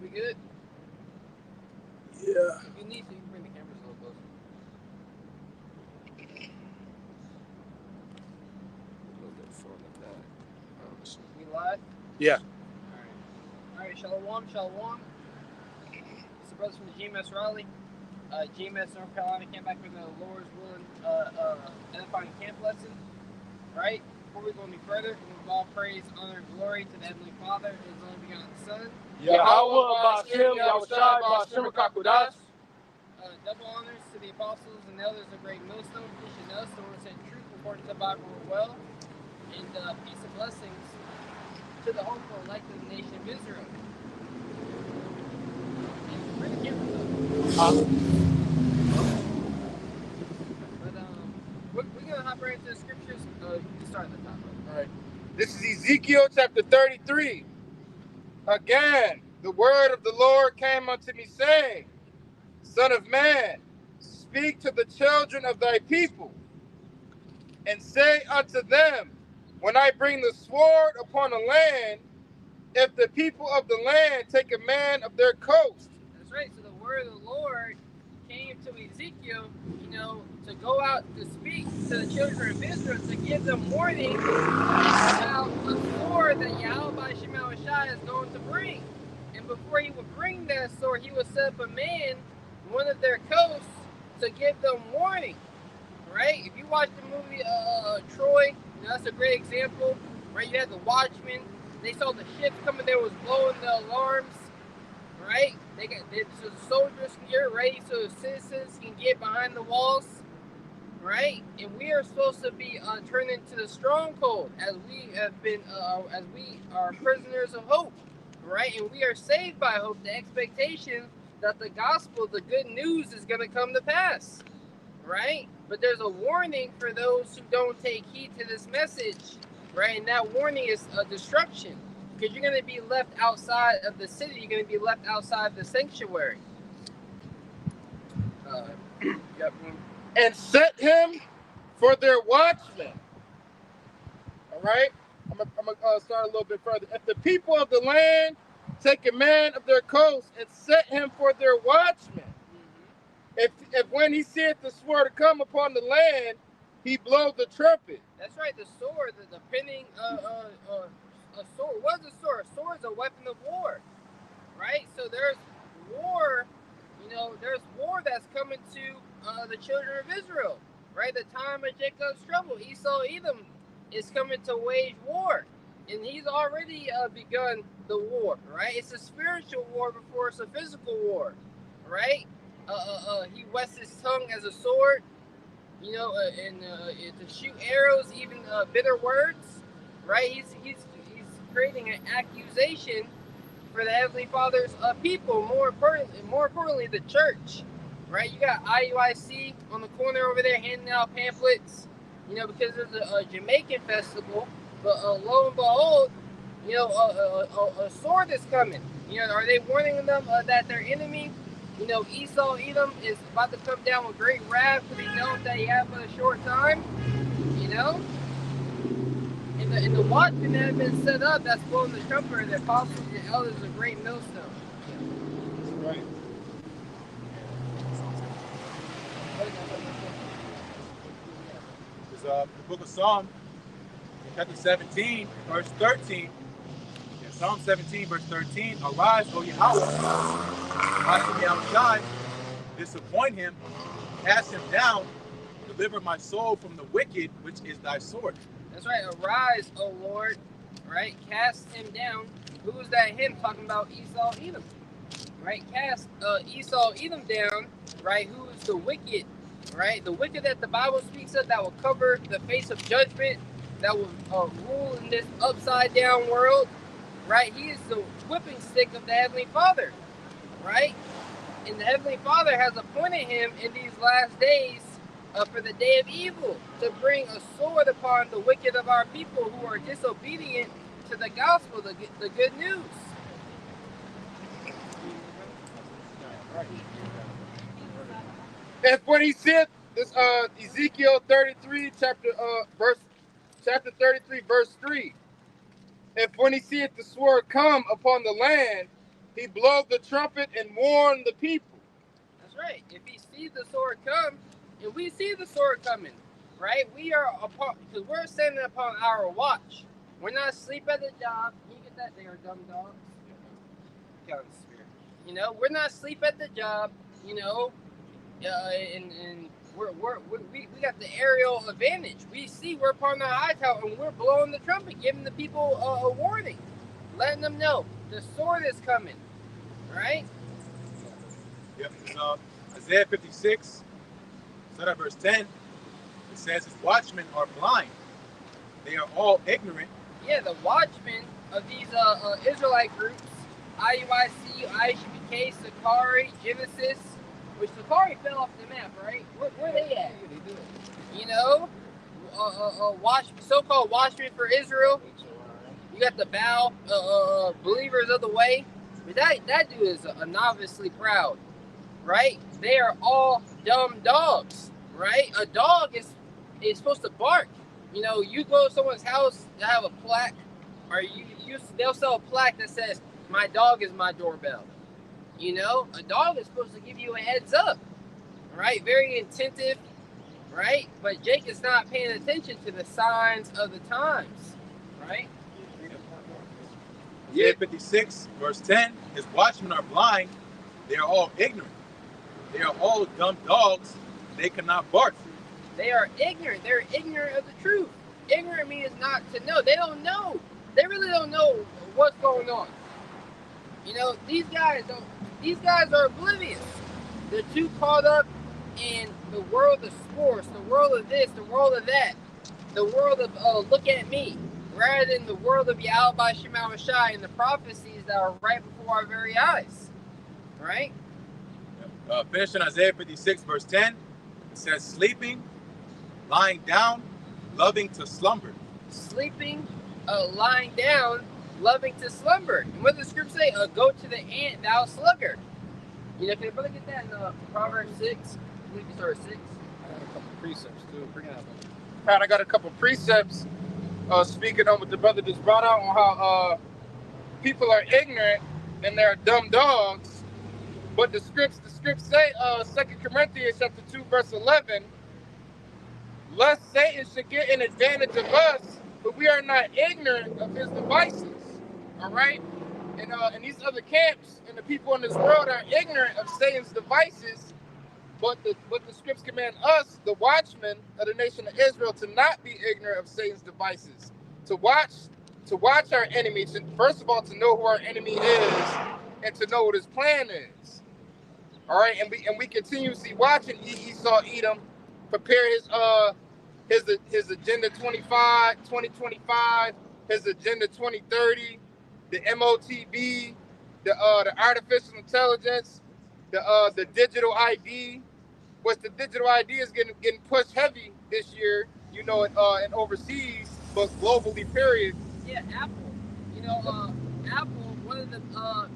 we good? Yeah. If you need to, you can bring the cameras a little closer. A little bit further back. We live? Yeah. Alright, shalom, shalom. It's the brothers from the GMS Raleigh. GMS North Carolina came back with the Lord's willing edifying camp lesson. Right? Before we go any further, we give all praise, honor, and glory to the Heavenly Father and His only begotten Son. Yahweh Bashem, Yahushai Bashem Kakudas. Double honors to the apostles and elders of Great Millstone, teaching us the word said truth according to the Bible well, and peace and blessings to the hopeful elect of the nation of Israel. And bring the camera up. But we're gonna hop right into the scriptures. You can start at the top. All right. This is Ezekiel chapter 33. Again, the word of the Lord came unto me, saying, Son of man, speak to the children of thy people, and say unto them, when I bring the sword upon the land, if the people of the land take a man of their coast. That's right. So the word of the Lord came to Ezekiel, to go out to speak to the children of Israel, to give them warning about the sword that Yahweh Shai is going to bring. And before he would bring that sword, he would set up a man, one of their coasts, to give them warning. Right? If you watch the movie Troy, that's a great example. Right? You had the watchmen. They saw the ships coming. They was blowing the alarms. Right? So the soldiers can get ready, so the citizens can get behind the walls. Right? And we are supposed to be turned into the stronghold, as we have been, as we are prisoners of hope. Right? And we are saved by hope, the expectation that the gospel, the good news, is going to come to pass. Right? But there's a warning for those who don't take heed to this message. Right? And that warning is destruction. Because you're going to be left outside of the city. You're going to be left outside the sanctuary. Yep. And set him for their watchmen. All right? I'm going to start a little bit further. If the people of the land take a man of their coast and set him for their watchmen, if when he seeth the sword to come upon the land, he blow the trumpet. That's right, the sword, the pinning, a sword. What is a sword? A sword is a weapon of war, right? So there's war, there's war that's coming to the children of Israel, right? The time of Jacob's trouble. Esau, Edom is coming to wage war, and he's already begun the war, right? It's a spiritual war before it's a physical war, right? He whets his tongue as a sword, and to shoot arrows, even bitter words, right? He's creating an accusation for the Heavenly Father's people. More importantly, the church, right? You got IUIC on the corner over there handing out pamphlets, because there's a Jamaican festival. But lo and behold, a sword is coming. Are they warning them that their enemy, Esau, Edom, is about to come down with great wrath because he knows that he has but a short time? And the watchmen that have been set up, that's blowing the trumpet, are the apostles and the elders of Great Millstone. That's right. It's the book of Psalm, chapter 17, verse 13. Yeah, Psalm 17, verse 13. Arise, O Yahweh, Hashem Yahushai, disappoint him, cast him down, deliver my soul from the wicked, which is thy sword. That's right. Arise, O Lord. Right? Cast him down. Who is that him? Talking about Esau, Edom. Right? Cast Esau, Edom down. Right? Who is the wicked? Right? The wicked that the Bible speaks of, that will cover the face of judgment, that will rule in this upside down world. Right? He is the whipping stick of the Heavenly Father. Right? And the Heavenly Father has appointed him in these last days for the day of evil, to bring a sword upon the wicked of our people who are disobedient to the gospel, the good news. If when he said this, Ezekiel 33, chapter 33, verse 3. If when he seeth the sword come upon the land, he blew the trumpet and warned the people. That's right. If he sees the sword come, and we see the sword coming, right? We are upon, because we're standing upon our watch. We're not asleep at the job. You get that? They are dumb dogs. You know, we're not asleep at the job. You know, and we got the aerial advantage. We see we're upon the high tower, and we're blowing the trumpet, giving the people a warning, letting them know the sword is coming. Right? Yep. Isaiah 56, start at verse 10. It says, his watchmen are blind. They are all ignorant. Yeah, the watchmen of these Israelite groups, IUIC, ISUBK, Sakari, Genesis, which Sakari fell off the map, right? Where they at? You know, so-called watchmen for Israel. You got the Baal believers of the way. But that dude is obviously proud, right? They are all dumb dogs, right? A dog is supposed to bark. You know, you go to someone's house to have a plaque, or they'll sell a plaque that says, "My dog is my doorbell." You know, a dog is supposed to give you a heads up, right? Very attentive, right? But Jake is not paying attention to the signs of the times, right? Isaiah 56, verse 10, his watchmen are blind. They are all ignorant. They are all dumb dogs. They cannot bark. They are ignorant. They're ignorant of the truth. Ignorant means not to know. They don't know. They really don't know what's going on. You know, these guys are oblivious. They're too caught up in the world of sports, the world of this, the world of that, the world of look at me, rather than the world of Yahweh Shema Shai and the prophecies that are right before our very eyes. Right? Finishing Isaiah 56, verse 10, it says, sleeping, lying down, loving to slumber. Sleeping, lying down, loving to slumber. And what does the scripture say? Go to the ant, thou sluggard. You know, can everybody get that in Proverbs 6? I believe you start at 6. I got a couple precepts too. Bring it out. And I got a couple precepts speaking on what the brother just brought out on how people are ignorant and they're dumb dogs. But the scripts say, 2 Corinthians chapter 2, verse 11, lest Satan should get an advantage of us, but we are not ignorant of his devices. All right? And these other camps and the people in this world are ignorant of Satan's devices, but the scripts command us, the watchmen of the nation of Israel, to not be ignorant of Satan's devices, to watch our enemies, and first of all, to know who our enemy is, and to know what his plan is. All right, and we continuously watching Esau Edom prepare his agenda 2025, his agenda 2030, the MOTB, the artificial intelligence, the digital ID. Which the digital ID is getting pushed heavy this year, you know, and overseas, but globally, period. Yeah, Apple. You know, Apple, one of the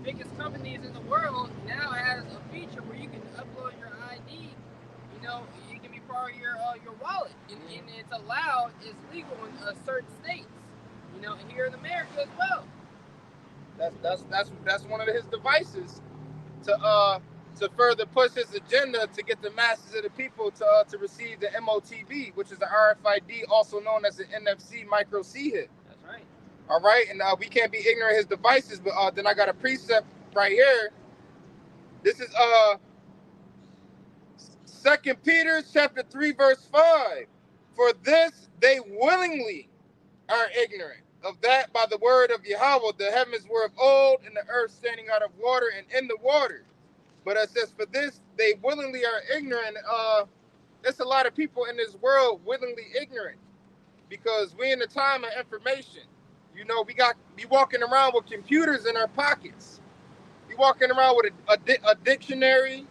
biggest companies in the world, now has a feature where you can upload your ID. You know, it can be part of your wallet, and it's allowed, it's legal in certain states. You know, here in America as well. That's one of his devices to further push his agenda to get the masses of the people to receive the MOTB, which is the RFID, also known as the NFC micro C hit. That's right. All right, and we can't be ignorant of his devices, but then I got a precept right here. This is 2 Peter chapter 3, verse 5. For this they willingly are ignorant of that by the word of Yahweh, the heavens were of old, and the earth standing out of water and in the water. But it says, for this they willingly are ignorant. There's a lot of people in this world willingly ignorant, because we're in the time of information. You know, we walking around with computers in our pockets. We walking around with a dictionary,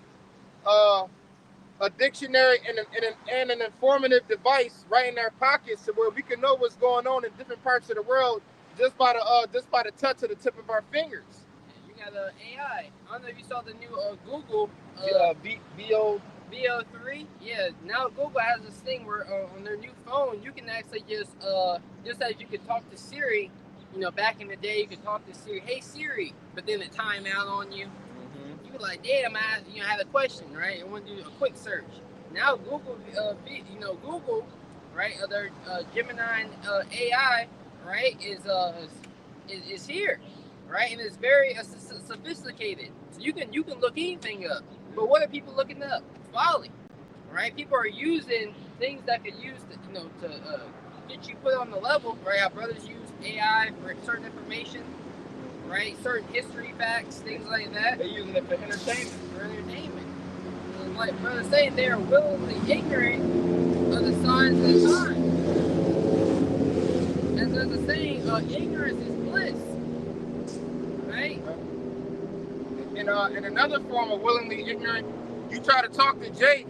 and an informative device right in our pockets, so where we can know what's going on in different parts of the world just by the touch of the tip of our fingers. You got AI. I don't know if you saw the new Google VO3. Yeah, now Google has this thing where on their new phone you can actually just as you can talk to Siri, you know, back in the day, you could talk to Siri, hey Siri, but then it time out on you. You were like, damn, I had a question, right? I want to do a quick search. Now Google, Google, right? Their Gemini AI, right, is here, right, and it's very sophisticated. So you can look anything up. But what are people looking up? Folly, right? People are using things that could use to get you put on the level, right? Our brothers use AI for certain information, right? Certain history facts, things like that. They're using it for entertainment. And like brother saying, they are willingly ignorant of the signs of the times. As there's a saying, ignorance is bliss, right? In another form of willingly ignorant, you try to talk to Jake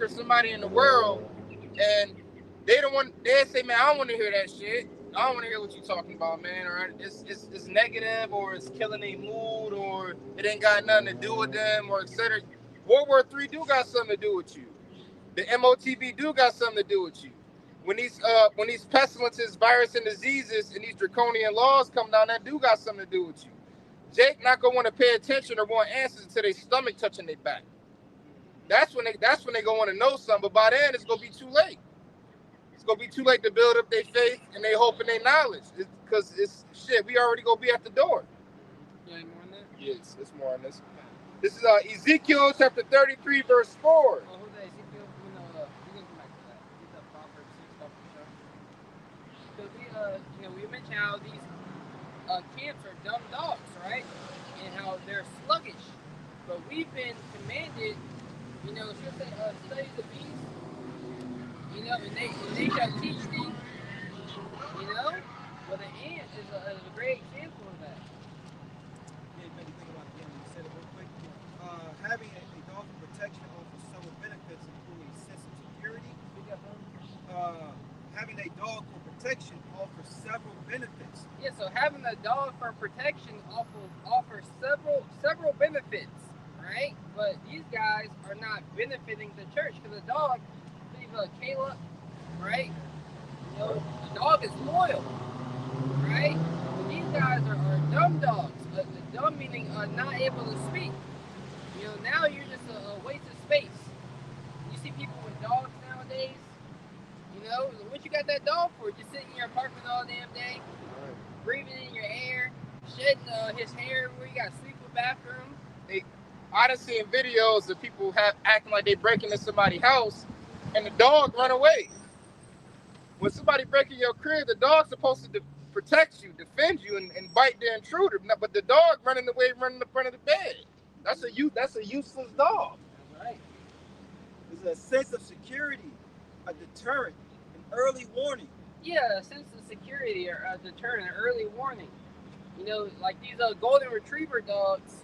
or somebody in the world, and they say, man, I don't want to hear that shit. I don't want to hear what you're talking about, man. Or it's negative, or it's killing their mood, or it ain't got nothing to do with them, or etc. World War III do got something to do with you. The MOTB do got something to do with you. When these pestilences, virus, and diseases, and these draconian laws come down, that do got something to do with you. Jake not gonna want to pay attention or want answers until their stomach touching their back. That's when they gonna want to know something. But by then, it's gonna be too late. It's gonna be too late to build up their faith and their hope and their knowledge. Because it's shit. We already gonna be at the door. You any more on that? Yes, it's more on this. This is Ezekiel chapter 33, verse 4. Oh, hold that, Ezekiel. We can come back to that. Get the Proverbs 6 off the show. Because we mentioned how these camps are dumb dogs, right? And how they're sluggish. But we've been commanded, she'll say, study the beast, and they shall teach thee, well, the ant is a great example of that. Yeah, you made me think about it again when you said it real quick. Having a dog for protection offers several benefits, including a sense of security. Having a dog for protection offers several benefits. Yeah, so having a dog for protection offers several benefits, right? But these guys are not benefiting the church because the dog, leave Caleb, right? The dog is loyal, right? But these guys are dumb dogs. Dumb meaning not able to speak. Now you're just a waste of space. You see people with dogs nowadays. What you got that dog for? Just sitting in your apartment all damn day, breathing in your air, shedding his hair where you got to sleep with bathroom. I done seen videos of people acting like they breaking into somebody's house, and the dog run away. When somebody breaking your crib, the dog's supposed to protect you, defend you, and bite the intruder. But the dog running away, running in the front of the bed. That's a useless dog. Right. There's a sense of security, a deterrent, an early warning. Yeah, a sense of security or a deterrent, an early warning. Like these golden retriever dogs,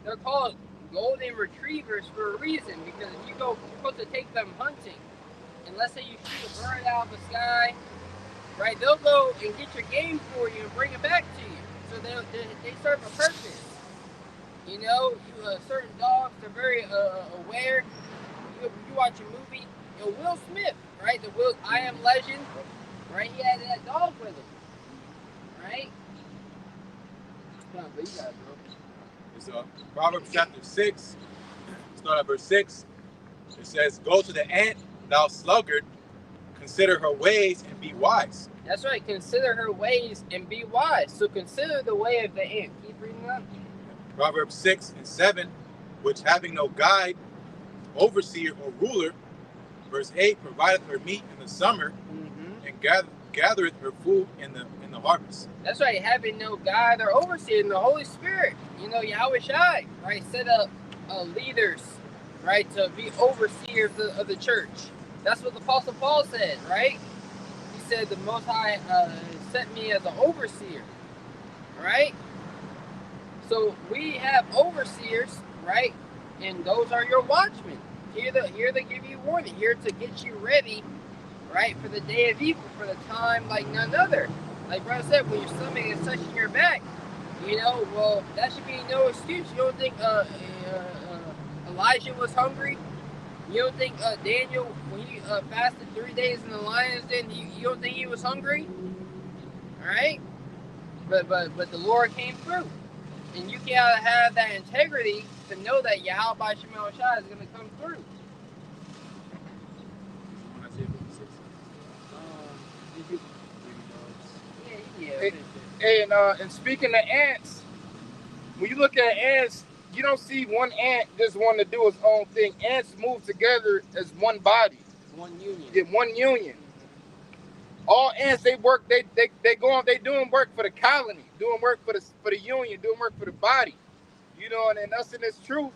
they're called golden retrievers for a reason, because if you're supposed to take them hunting, and let's say you shoot a bird out of the sky, right, they'll go and get your game for you and bring it back to you. So they serve a purpose. Certain dogs are very aware. You watch a movie, Will Smith, right, I Am Legend, right, he had that dog with him, right? Come on, but you got it, bro. It's Proverbs chapter 6, start at verse 6. It says, go to the ant, thou sluggard, consider her ways and be wise. That's right, consider her ways and be wise. So consider the way of the ant. Keep reading up. Proverbs 6 and 7, which having no guide, overseer, or ruler, verse 8, provideth her meat in the summer, and gathereth her food in the harvest. That's right, having no guide or overseer in the Holy Spirit. Yahweh Shai, right, set up leaders, right, to be overseers of the church. That's what the Apostle Paul said, right? He said the Most High sent me as an overseer, right? So we have overseers, right? And those are your watchmen. Here to give you warning, here to get you ready, right, for the day of evil, for the time like none other. Like brother said, when your stomach is touching your back, well, that should be no excuse. You don't think Elijah was hungry? You don't think Daniel, when he fasted 3 days in the lion's den, you don't think he was hungry? All right, but the Lord came through, and you gotta have that integrity to know that Yahweh by Shemel Shai is gonna come through. Yeah. Hey, and speaking of ants, when you look at ants, you don't see one ant just wanting to do its own thing. Ants move together as one body. One union. Yeah, one union. All ants, they work. They go on. They doing work for the colony, doing work for the union, doing work for the body. You know, and us in this truth,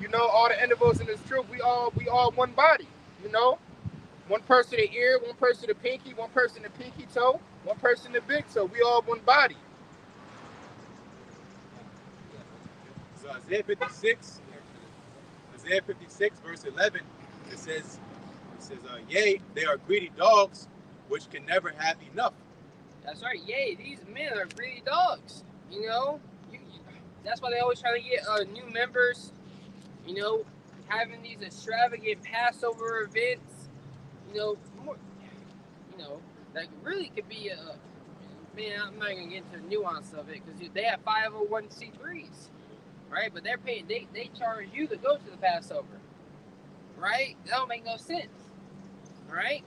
you know, all the individuals in this truth, we all one body. You know, one person the ear, one person the pinky, one person the pinky toe, one person the big toe. We all one body. So Isaiah 56, verse 11, it says, yea, they are greedy dogs, which can never have enough. That's right. Yay, these men are greedy dogs. You know, that's why they always try to get new members. You know, having these extravagant Passover events. You know, more. You know, that really could be a. Man, I'm not gonna get into the nuance of it because they have 501c3s, right? But they're paying. They charge you to go to the Passover, right? That don't make no sense, right?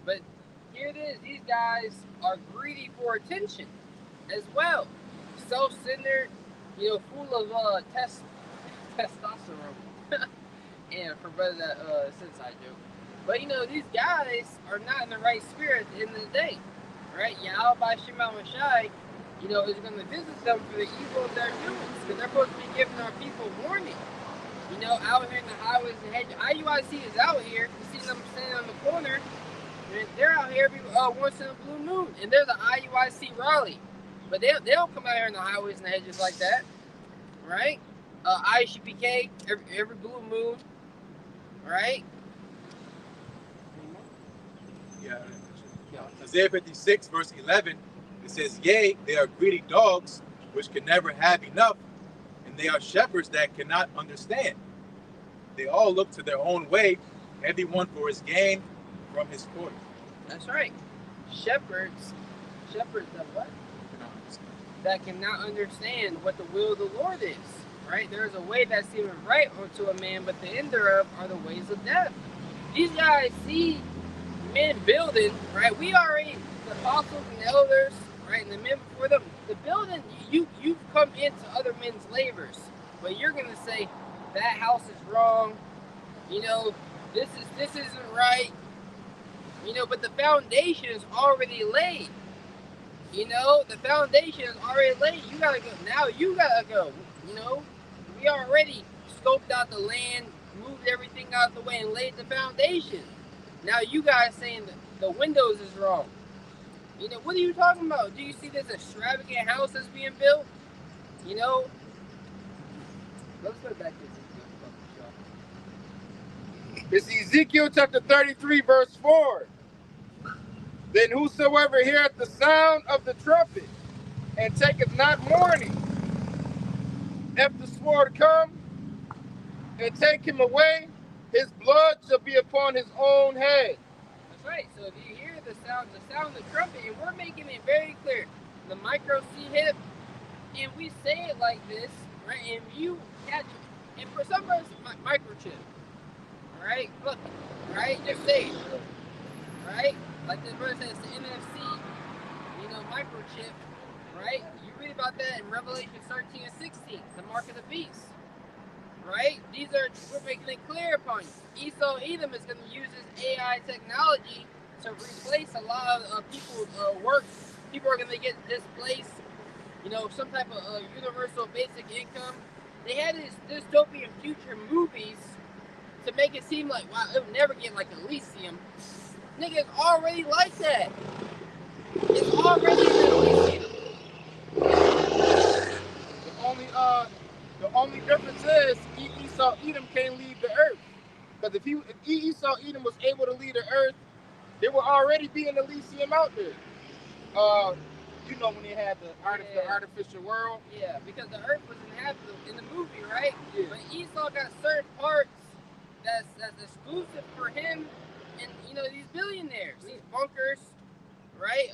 But here it is. These guys are greedy for attention as well. Self-centered, you know, full of testosterone. And for brother that sensei joke. But you know, these guys are not in the right spirit at the end of the day. Right? Yahweh by Shema Shai, you know, is going to visit them for the evil of their doings. Because they're supposed to be giving our people warning. You know, out here in the highways and hedges. IUIC is out here. You see them standing on the corner. And they're out here every once in a blue moon, and there's an IUIC rally, but they don't come out here in the highways and the hedges like that, right? IUCPK every blue moon, right? Yeah. Isaiah 56, verse 11, it says, yea, they are greedy dogs, which can never have enough, and they are shepherds that cannot understand. They all look to their own way, everyone for his gain from his quarter. That's right. Shepherds that what? That cannot understand what the will of the Lord is, right? There is a way that seemeth right unto a man, but the end thereof are the ways of death. These guys see men building, right? We already, the apostles and the elders, right, and the men before them, the building, you've come into other men's labors, but you're gonna say that house is wrong, you know, this isn't right. You know, but the foundation is already laid. You know, the foundation is already laid. You gotta go. Now you gotta go. You know, we already scoped out the land, moved everything out the way, and laid the foundation. Now you guys saying that the windows is wrong. You know, what are you talking about? Do you see this extravagant house that's being built? You know, let's go back to Ezekiel. It's Ezekiel chapter 33, verse 4. Then whosoever heareth the sound of the trumpet and taketh not warning, if the sword come and take him away, his blood shall be upon his own head. That's right. So if you hear the sound of the trumpet, and we're making it very clear, the micro C-hip, and we say it like this, right? And you catch it, and for some of us, microchip, right? Look, right? Just say it, right? Like the verse says, the NFC, you know, microchip, right? You read about that in Revelation 13 and 16, the mark of the beast, right? We're making it clear upon you. Esau Edom is going to use this AI technology to replace a lot of people's work. People are going to get displaced, you know, some type of universal basic income. They had these dystopian future movies to make it seem like, wow, it would never get like Elysium. Nigga, it's already like that. It's already Elysium. The only difference is Esau Edom can't leave the earth. Because if Esau Edom was able to leave the earth, there would already be an Elysium out there. You know when they had the artificial world. Yeah, because the earth was inhabited in the movie, right? Yeah. But Esau got certain parts that's exclusive for him and, you know, these billionaires, these bunkers, right?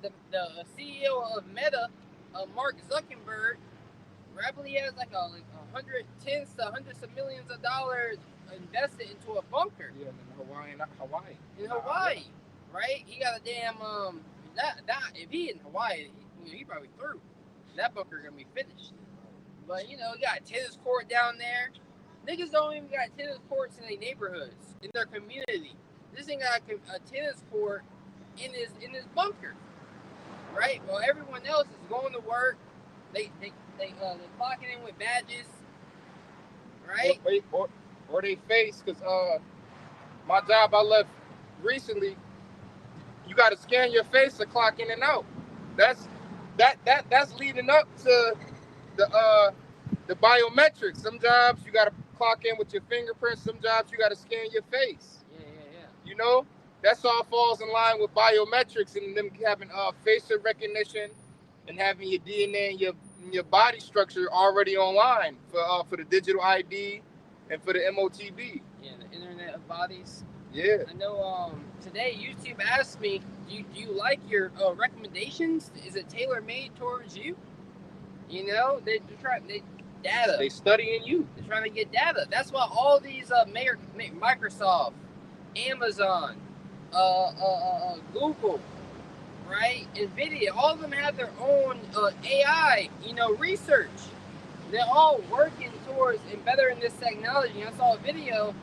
the CEO of Meta, Mark Zuckerberg, rapidly has like tens to hundreds of millions of dollars invested into a bunker. Yeah, in Hawaii. In Hawaii, right? He got a damn if he in Hawaii, he probably through. That bunker gonna be finished. But you know, he got a tennis court down there. Niggas don't even got tennis courts in their neighborhoods, in their community. This thing got a tennis court in his bunker, right? Well, everyone else is going to work. They clocking in with badges, right? Or they face, because my job I left recently, you got to scan your face to clock in and out. That's leading up to the biometrics. Some jobs you got to clock in with your fingerprints. Some jobs you got to scan your face. Yeah. You know, that's all falls in line with biometrics and them having facial recognition and having your DNA and your body structure already online for the digital ID and for the MOTB. Yeah, the Internet of Bodies. Yeah. I know. Today YouTube asked me, do you like your recommendations? Is it tailor made towards you? You know, they're trying data. They studying you. They're trying to get data. That's why all these Microsoft, Amazon, Google, right, NVIDIA, all of them have their own AI, research. They're all working towards and bettering this technology. I saw a video,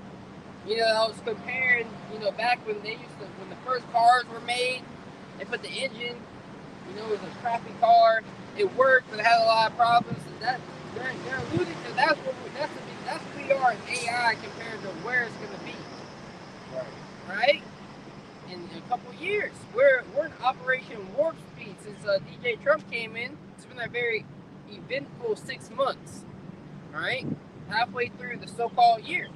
I was comparing, back when when the first cars were made, they put the engine, it was a crappy car. It worked, but it had a lot of problems. And they're alluding to that's what we are in AI compared to where it's going to be. Right? In a couple years, we're in Operation Warp Speed since DJ Trump came in. It's been a very eventful 6 months. Right? Halfway through the so-called year.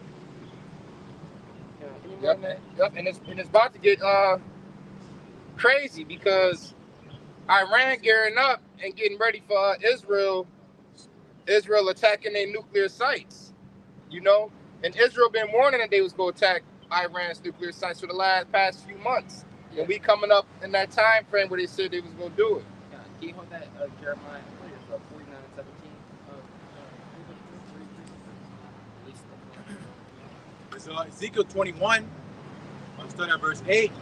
Yep, and it's about to get crazy because Iran gearing up and getting ready for Israel attacking their nuclear sites, and Israel been warning that they was going to attack Iran's nuclear sites for the past few months, and we coming up in that time frame where they said they was going to do it. Yeah, can you hold that Jeremiah 49:17? It's Ezekiel 21. I'll start at verse 8.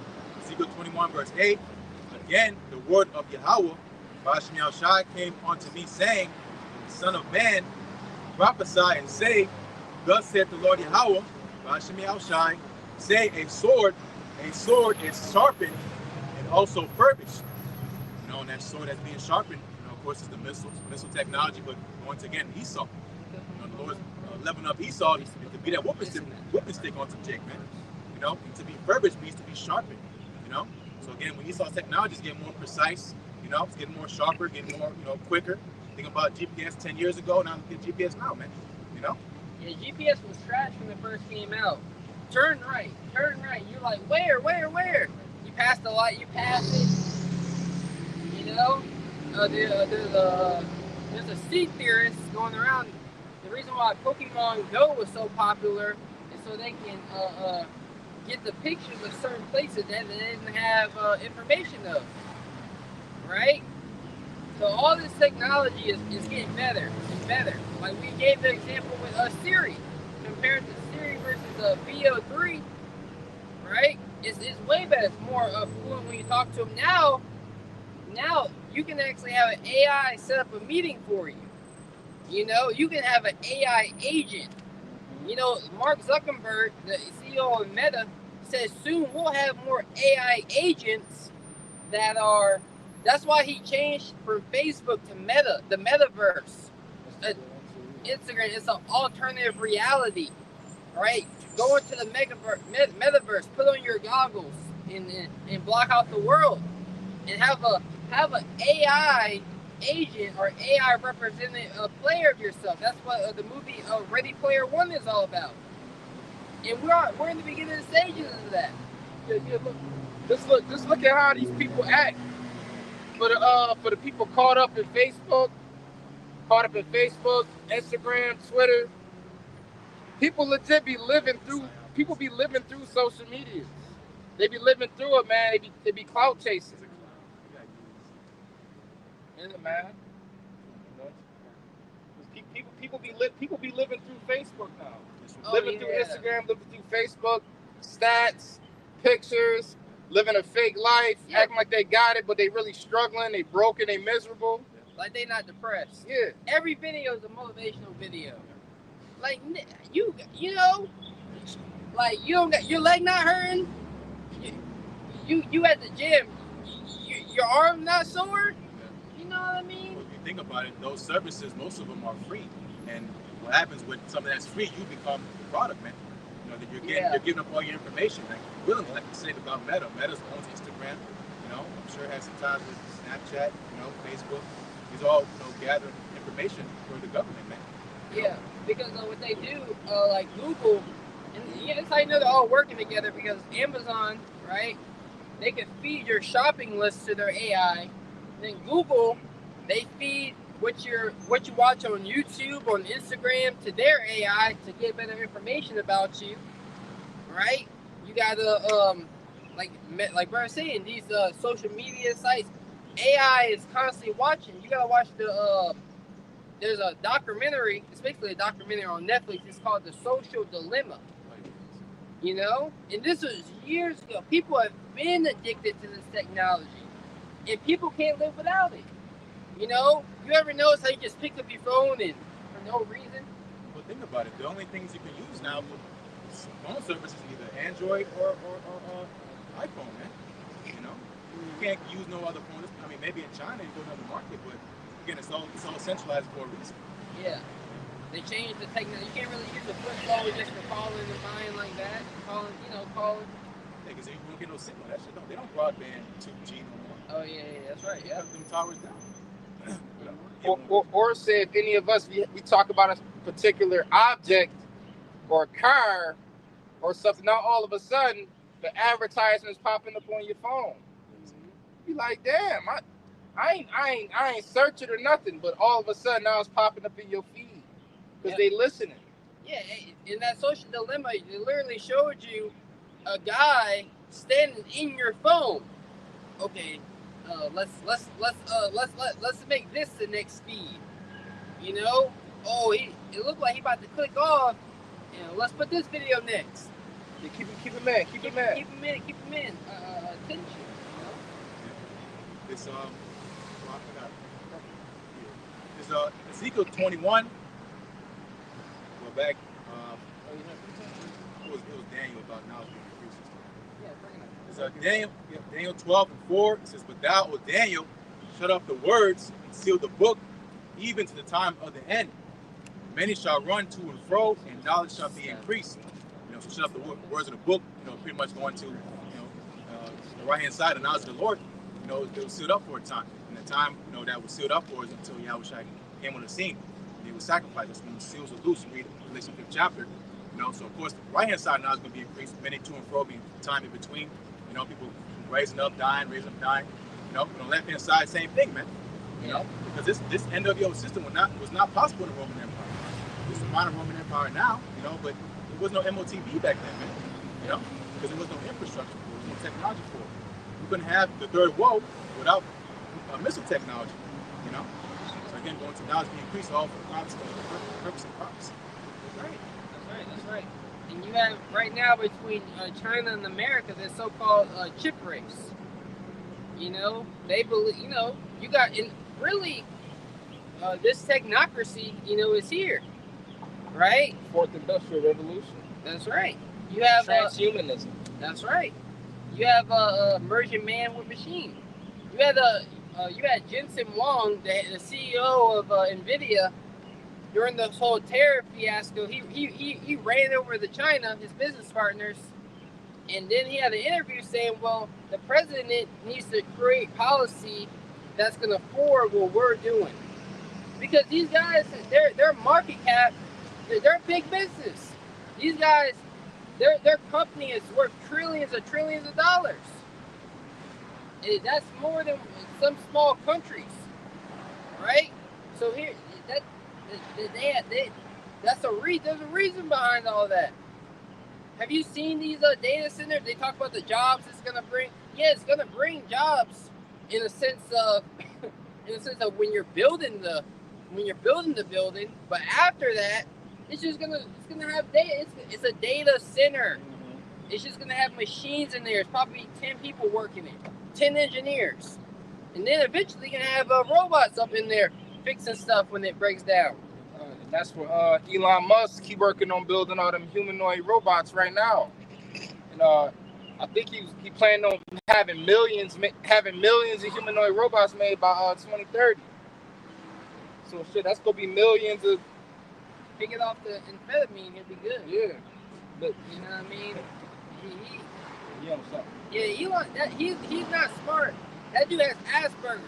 Ezekiel 21, verse 8. Again, the word of Yahweh, Bashmi Al-Shai, came unto me, saying, Son of man, prophesy and say, Thus saith the Lord Yahweh, Bashmi Al-Shai, say, a sword is sharpened and also furbished. And that sword that's being sharpened, of course, is the missile technology, but once again, Esau. The Lord's leveling up Esau to be that whooping stick on some Jake, man. To be furbished means to be sharpened, So again, when Esau's technology is getting more precise, it's getting more sharper, getting more, quicker. Think about GPS 10 years ago, now look at GPS now, man. Yeah, GPS was trash when it first came out. Turn right. You're like, where? You pass the light, you pass it. There's a seed theorist going around. The reason why Pokemon Go was so popular is so they can get the pictures of certain places that they didn't have information of. Right? So all this technology is getting better and better. Like we gave the example with Siri. Compared to Siri versus VO3, right? It's way better. It's more fluent when you talk to them. Now you can actually have an AI set up a meeting for you. You can have an AI agent. Mark Zuckerberg, the CEO of Meta, says soon we'll have more AI agents that are. That's why he changed from Facebook to Meta, the metaverse. Instagram is an alternative reality, right? Go into the metaverse, put on your goggles, and block out the world, and have an AI agent or AI representative player of yourself. That's what the movie Ready Player One is all about. And we're in the beginning stages of that. Yeah, look. Just look at how these people act. For the people caught up in Facebook, Instagram, Twitter, people legit be living through social media. They be living through it, man. They be clout chasing. Yeah, man. You know? 'Cause people be living through Facebook now. Living through Instagram, living through Facebook, stats, pictures, living a fake life, acting like they got it, but they really struggling, they broken, they miserable. Like they not depressed. Yeah. Every video is a motivational video. Like you know, like you don't got your leg not hurting. You at the gym, your arm not sore. You know what I mean? Well, if you think about it, those services, most of them are free, and what happens with something that's free, you become the product, man. You know that you're giving up all your information, like willingly, like you said about Meta. Meta's owns Instagram. You know, I'm sure it has some ties with Snapchat. You know, Facebook. These all gather information for the government, man. Yeah, because what they do, like Google, and that's how you know they're all working together. Because Amazon, right? They can feed your shopping list to their AI. Then Google, they feed what you watch on YouTube, on Instagram to their AI to get better information about you, right? You gotta like bro was saying, these social media sites, AI is constantly watching. You gotta watch there's a documentary. It's basically a documentary on Netflix. It's called The Social Dilemma. You know, and this was years ago. People have been addicted to this technology, and people can't live without it. You know, you ever notice how you just pick up your phone and for no reason? Well, think about it. The only things you can use now for phone service is either Android or iPhone, man. You know, you can't use no other phone. I mean, maybe in China you go to another market, but again, it's all centralized for a reason. Yeah. They changed the technology. You can't really use a flip phone just for calling and buying like that. Calling. Yeah, because you won't get no signal. That shit they don't broadband 2G no more. Oh yeah, that's right. Yeah. Them towers down. Or say if any of us we talk about a particular object or car or something, now all of a sudden the advertisements popping up on your phone. You like, damn, I ain't searching or nothing, but all of a sudden now it's popping up in your feed because they listening. Yeah, in that Social Dilemma, it literally showed you a guy standing in your phone. Okay, let's make this the next speed. You know? Oh, it looked like he about to click off. And let's put this video next. Yeah, keep him in. Keep him in. Attention. You know? It's It's Ezekiel 21. Go back. It was Daniel about now. It's Daniel 12:4. It says, "But thou, O Daniel, shut up the words and seal the book, even to the time of the end. Many shall run to and fro, and knowledge shall be increased." You know, so shut up the words of the book. You know, pretty much going to the right hand side of the knowledge of the Lord. You know, it was sealed up for a time. And the time that was sealed up for is until Yahushua came on the scene. And he was sacrificed. That's when the seals were loose. Read Revelation 5th chapter. You know, so of course the right hand side now is going to be increased. Many to and fro, being time in between. You know, people raising up, dying. You know, on the left hand side, same thing, man. You know, because this NWO system was not possible in the Roman Empire. It's a modern Roman Empire now, you know, but there was no MOTV back then, man. You know, because there was no infrastructure, there was no technology for it. You couldn't have the third woe without missile technology, you know. So again, going to knowledge being increased all for the purpose of prophecy. That's right. And you have right now between China and America this so-called chip race. You know, they believe. You know, you got really this technocracy. You know, is here, right? Fourth Industrial Revolution. That's right. You have transhumanism. That's right. You have merging man with machine. You had Jensen Huang, the CEO of NVIDIA, during this whole tariff fiasco. He ran over to China, his business partners, and then he had an interview saying, well, the president needs to create policy that's going to forward what we're doing. Because these guys, their market cap, they're big business. These guys, their company is worth trillions of dollars. That's more than some small countries, right? So here, there's a reason behind all that. Have you seen these data centers? They talk about the jobs it's gonna bring. Yeah, it's gonna bring jobs in a sense of in the sense of when you're building the building, but after that, it's gonna have data. It's a data center. It's just gonna have machines in there. It's probably 10 people working it, 10 engineers, and then eventually you're gonna have robots up in there fixing stuff when it breaks down. And that's what Elon Musk, he working on building all them humanoid robots right now. And I think he planned on having millions of humanoid robots made by 2030. So shit, that's gonna be millions of. Pick it off the amphetamine, it'd be good. Yeah, but you know what I mean. Yeah, Elon, he's not smart. That dude has Asperger's.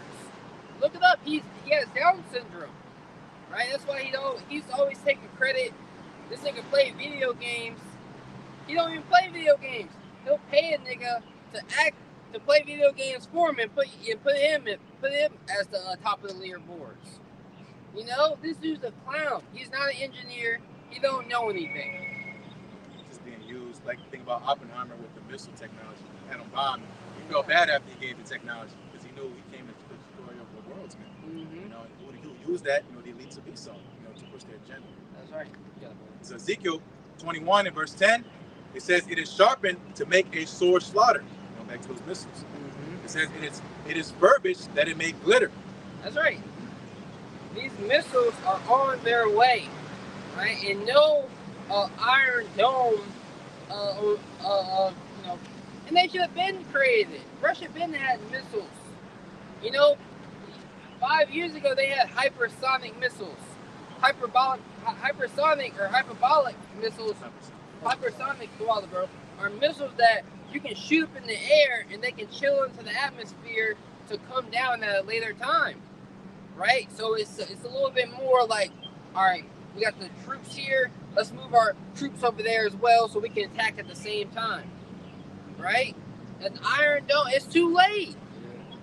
Look it up. He has Down syndrome, right? That's why he's always taking credit. This nigga play video games. He don't even play video games. He'll pay a nigga to play video games for him and put him as the top of the leaderboards. You know, this dude's a clown. He's not an engineer. He don't know anything. He's just being used. Like, think about Oppenheimer with the missile technology. Atom bomb. He felt bad after he gave the technology because he knew he came into the story of the world's man. Mm-hmm. You know, he'll use that. You know, the elites will be so. You know, to push their agenda. That's right. So Ezekiel 21 and verse 10, it says, "It is sharpened to make a sword slaughter." You know, back to those missiles. Mm-hmm. It says, "It is furbished that it may glitter." That's right. These missiles are on their way, right? And no Iron Dome, you know, and they should have been created. Russia been had missiles. You know, 5 years ago they had hypersonic missiles, hypersonic missiles. Hypersonic, bro, are missiles that you can shoot up in the air and they can chill into the atmosphere to come down at a later time. Right, so it's a little bit more like, all right, we got the troops here. Let's move our troops over there as well, so we can attack at the same time. Right, an Iron Dome. It's too late.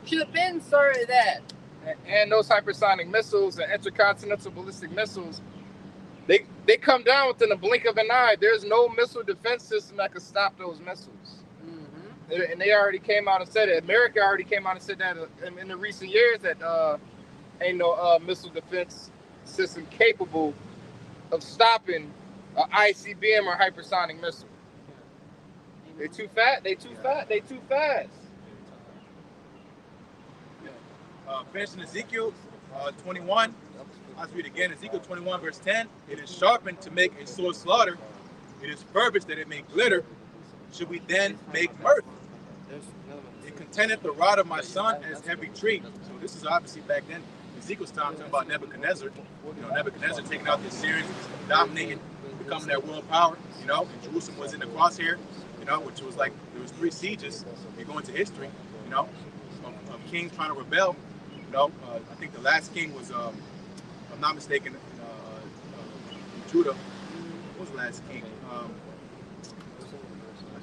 Should have been started that. And those hypersonic missiles and intercontinental ballistic missiles, they come down within a blink of an eye. There's no missile defense system that could stop those missiles. Mm-hmm. And they already came out and said it. America already came out and said that in the recent years that. Ain't no missile defense system capable of stopping an ICBM or hypersonic missile. They too fat. They too fast. Finishing Ezekiel 21. I'll read again. Ezekiel 21 verse 10. "It is sharpened to make a sword slaughter. It is furbished that it may glitter. Should we then make mirth? It contenteth the rod of my son as every tree." So this is obviously back then. Ezekiel's time talking about Nebuchadnezzar. You know, Nebuchadnezzar taking out the Assyrians, dominating, becoming their world power. You know, and Jerusalem was in the crosshair. You know, which was like there was 3 sieges. You go into history. You know, of kings trying to rebel. You know, I think the last king was, if I'm not mistaken, in Judah. What was the last king? I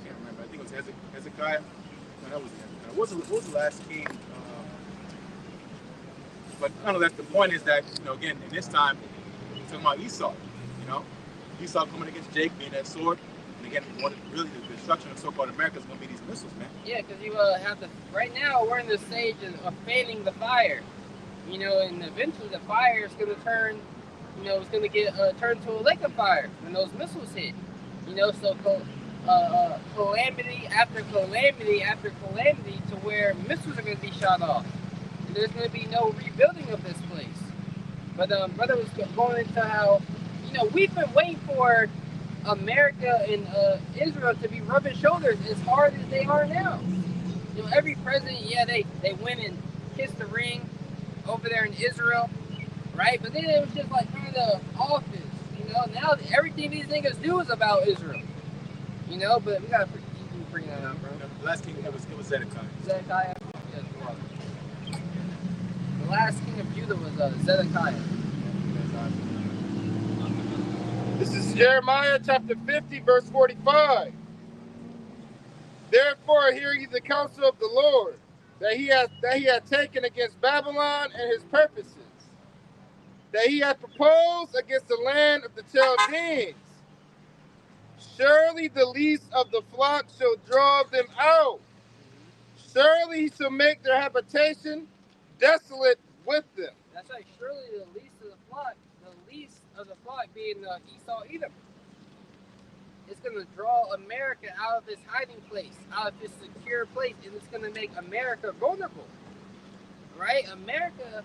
can't remember. I think it was Hezekiah. No, that was Hezekiah. What was the last king? But kind of that's the point is that, you know, again, in this time, we're talking about Esau, you know? Esau coming against Jacob, being that sword. And again, really the destruction of so-called America is going to be these missiles, man. Yeah, because you have to, right now, we're in the stage of fanning the fire. You know, and eventually the fire is going to turn, you know, it's going to get turned to a lake of fire when those missiles hit. You know, so calamity after calamity after calamity to where missiles are going to be shot off. There's going to be no rebuilding of this place. But brother was going into how, you know, we've been waiting for America and Israel to be rubbing shoulders as hard as they are now. You know, every president, yeah, they went and kissed the ring over there in Israel, right? But then it was just like kind of office, you know. Now everything these niggas do is about Israel, you know. But we gotta bring that out, bro. The last king, it was Zedekiah. Zedekiah. The last king of Judah was Zedekiah. This is Jeremiah chapter 50, verse 45. "Therefore hear ye the counsel of the Lord, that he hath taken against Babylon and his purposes, that he hath proposed against the land of the Chaldeans. Surely the least of the flock shall draw them out. Surely he shall make their habitation desolate with them. That's right. Surely the least of the flock being Esau, Edom. It's going to draw America out of its hiding place, out of its secure place, and it's going to make America vulnerable. Right? America,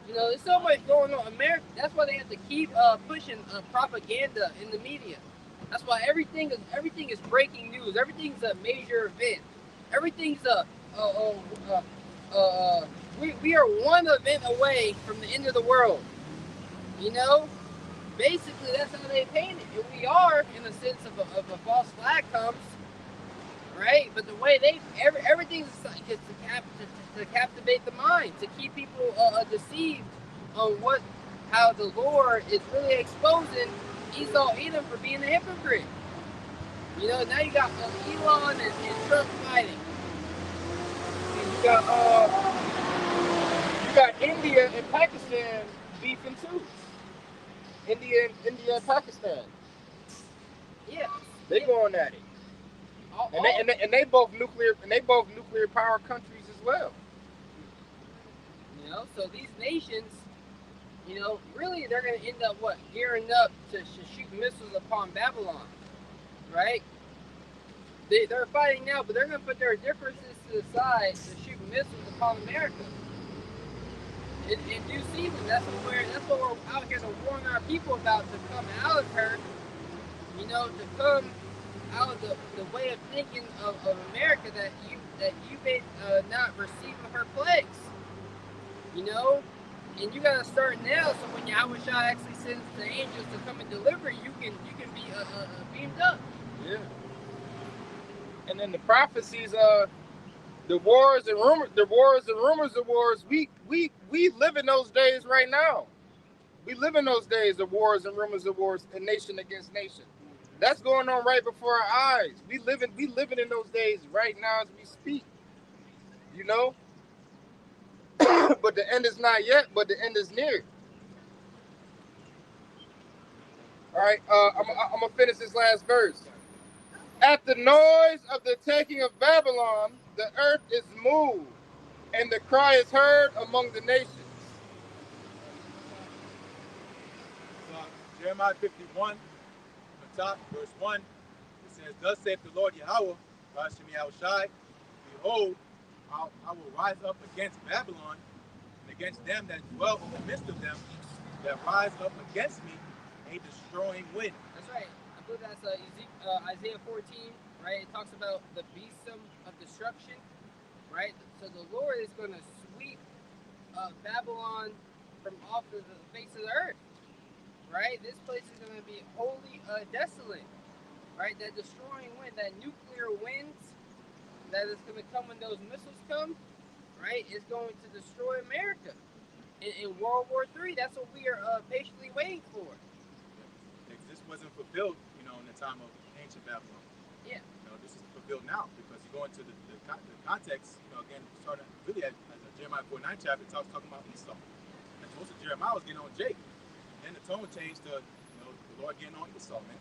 there's so much going on. America. That's why they have to keep pushing propaganda in the media. That's why everything is breaking news. Everything's a major event. Everything's we are one event away from the end of the world. Basically that's how they paint it. And we are, in the sense of a false flag comes, right? But the way everything's to captivate the mind, to keep people deceived on how the Lord is really exposing Esau Edom for being a hypocrite. Now you got Elon and Trump fighting. And you got India and Pakistan beefing too. India and Pakistan. Yeah. They going at it. And they both nuclear power countries as well. So these nations, really they're going to end up gearing up to shoot missiles upon Babylon, right? They're fighting now, but they're going to put their differences to the side to shoot missiles upon America. In due season, that's what we're out here to warn our people about, to come out of her, to come out of the way of thinking of America that you may not receive her plagues. And you gotta start now, so when Yahweh actually sends the angels to come and deliver, you can be beamed up. Yeah. And then the prophecies, the wars and rumors of wars. We live in those days right now. We live in those days of wars and rumors of wars, and nation against nation. That's going on right before our eyes. We living in those days right now as we speak. But the end is not yet, but the end is near. All right, I'm gonna finish this last verse. At the noise of the taking of Babylon, the earth is moved, and the cry is heard among the nations. Jeremiah 51, the top, verse 1, it says, "Thus saith the Lord Yahweh, Hashem Yahushai, behold, I will rise up against Babylon, and against them that dwell in the midst of them, that rise up against me, a destroying wind." That's right. I believe that's Isaiah 14, right? It talks about the besom of destruction, right? So the Lord is going to sweep Babylon from off of the face of the earth, right? This place is going to be wholly desolate, right? That destroying wind, that nuclear winds that is going to come when those missiles come, right, is going to destroy America. In World War III, that's what we are patiently waiting for. This wasn't fulfilled, in the time of ancient Babylon. Yeah. This is fulfilled now, because you go into the context, again, starting really at Jeremiah 49 chapter, it talking about Esau. And most of Jeremiah was getting on Jacob. Then the tone changed to, the Lord getting on Esau, man.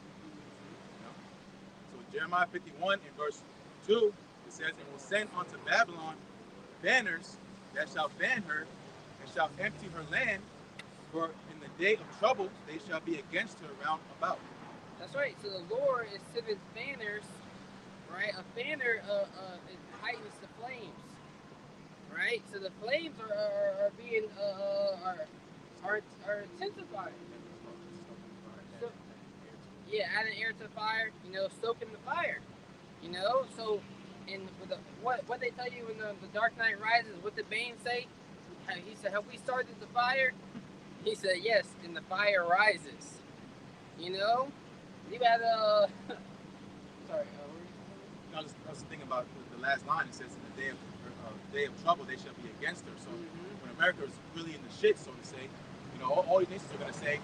So Jeremiah 51 in verse 2, it says, "And will send unto Babylon banners that shall ban her, and shall empty her land, for in the day of trouble they shall be against her round about." That's right. So the Lord is sending banners, right? A banner it heightens the flames, right? So the flames are being are intensifying. So, yeah, adding air to the fire, stoking the fire, So, what they tell you in the Dark Knight Rises, what did Bane say? He said, "Have we started the fire?" He said, "Yes, and the fire rises." You had sorry. I was thinking about the last line. It says, "In the day of trouble, they shall be against her." So when America is really in the shit, so to say, all these nations are going to say,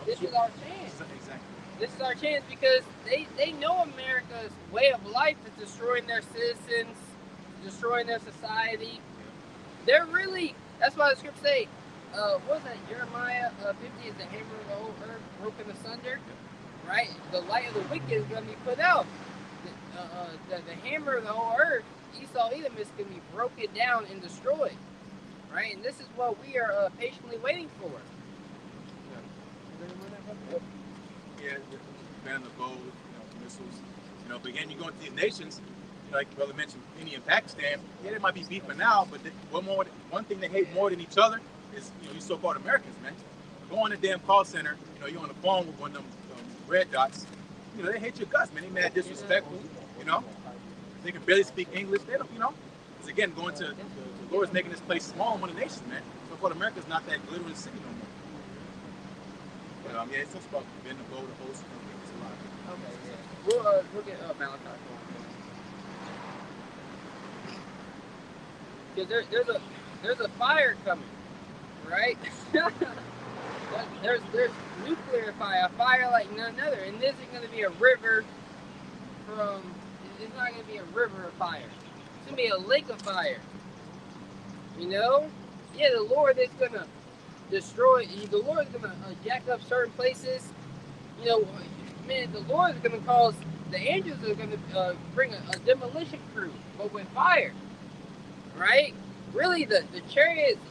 "This is our chance." Exactly. This is our chance, because they know America's way of life is destroying their citizens, destroying their society. They're really, that's why the scriptures say, what was that, Jeremiah 50 is the hammer of the whole earth broken asunder, right? The light of the wicked is going to be put out. The hammer of the whole earth, Esau Edom, is going to be broken down and destroyed, right? And this is what we are patiently waiting for. Yeah, ban the gold, missiles. But again, you go into these nations, like Brother mentioned, India and Pakistan. Yeah, they might be beefing now, but one thing they hate more than each other is you so-called Americans, man. Go on the damn call center. You're on the phone with one of them red dots. They hate your guts, man. They mad disrespectful. They can barely speak English. They don't, Because again, going to the Lord's making this place small among the nations, man. So-called America's not that glittering city no more. Yeah, it's just about being the goal, the host. It's a lot. Okay, yeah. We'll get Malachi. Because there's a fire coming, right? there's nuclear fire, a fire like none other, and this isn't going to be a river it's not going to be a river of fire. It's going to be a lake of fire. Yeah, the Lord is going to destroy, the Lord is going to jack up certain places. Man, the Lord is going to cause, the angels are going to bring a demolition crew, but with fire, right? Really, the chariots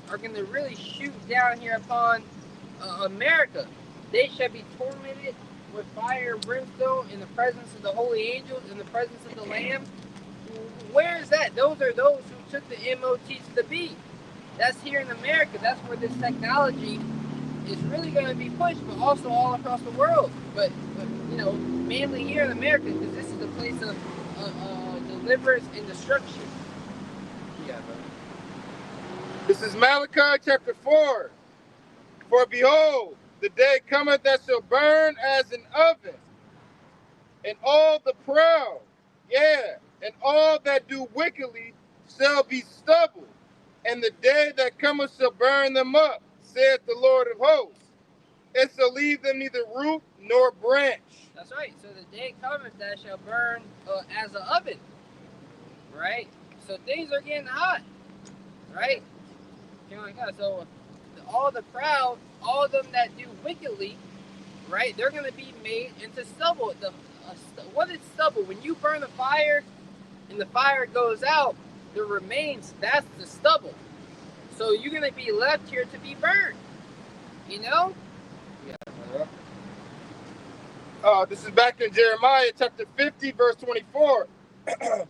are going to really shoot down here upon America. They shall be tormented with fire and brimstone in the presence of the holy angels, in the presence of the Lamb. Where is that? Those are those who took the MOT to the beat. That's here in America. That's where this technology is really going to be pushed, but also all across the world. But mainly here in America, because this is the place of deliverance and destruction. Yeah, bro. This is Malachi chapter 4. For behold, the day cometh that shall burn as an oven, and all the proud, and all that do wickedly shall be stubble, and the day that cometh shall burn them up, saith the Lord of hosts. It shall leave them neither root nor branch. That's right. So the day cometh that shall burn as an oven, right? So things are getting hot, right? So all the proud, all of them that do wickedly, right? They're going to be made into stubble. What is stubble? When you burn the fire and the fire goes out, the remains, that's the stubble. So you're going to be left here to be burned. Yeah. This is back in Jeremiah chapter 50, verse 24. It's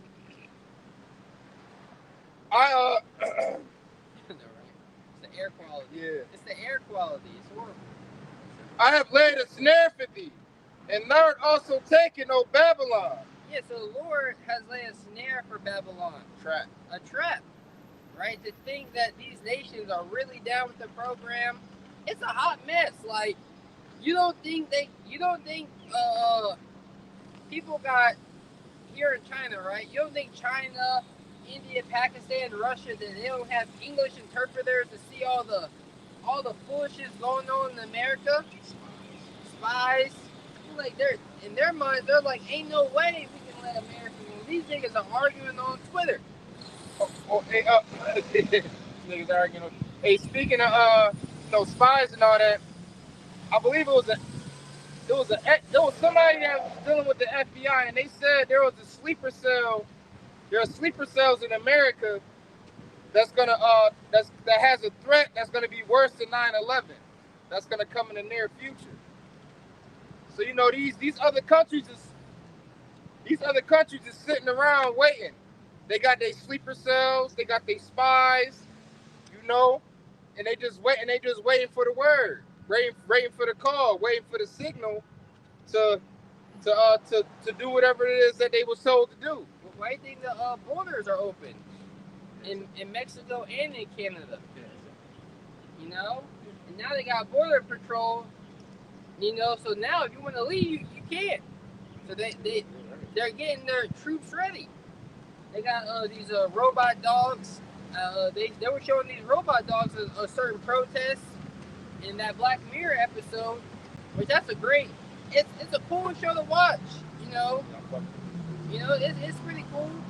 the air quality. Yeah. It's the air quality. It's horrible. I have laid a snare for thee, and thou art also taken, O Babylon. Yeah, so the Lord has laid a snare for Babylon. Trap. A trap, right? To think that these nations are really down with the program, it's a hot mess. Like, you don't think people got here in China, right? You don't think China, India, Pakistan, Russia, that they don't have English interpreters to see all the foolishness going on in America? Spies. Like, they're in their minds, they're like, ain't no way we can let America win. These niggas are arguing on Twitter. Niggas arguing. Hey, speaking of spies and all that, I believe there was somebody that was dealing with the FBI, and they said there was a sleeper cell. There are sleeper cells in America that has a threat that's gonna be worse than 9/11. That's gonna come in the near future. So these other countries is sitting around waiting. They got their sleeper cells, they got their spies, and they just waiting for the word, waiting for the call, waiting for the signal to do whatever it is that they were told to do. Well, why do you think the borders are open in Mexico and in Canada? And now they got border patrol. So now if you want to leave, you can't. So they're getting their troops ready. They got these robot dogs. They were showing these robot dogs a certain protest in that Black Mirror episode, which it's a cool show to watch. It's pretty cool.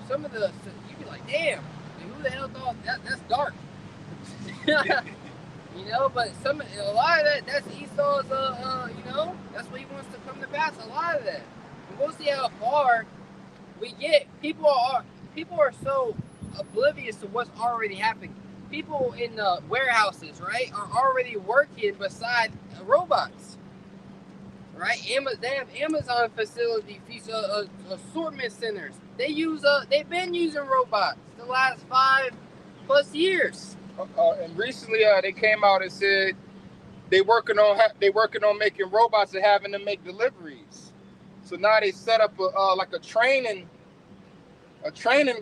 Some of the you be like, damn, who the hell thought that's dark. But a lot of that, that's Esau's, that's what he wants to come to pass, a lot of that. And we'll see how far we get. People are so oblivious to what's already happening. People in the warehouses, right, are already working beside robots, right? They have Amazon facilities, these assortment centers. They've been using robots the last 5+ years. And recently, they came out and said they working on making robots and having them make deliveries. So now they set up a training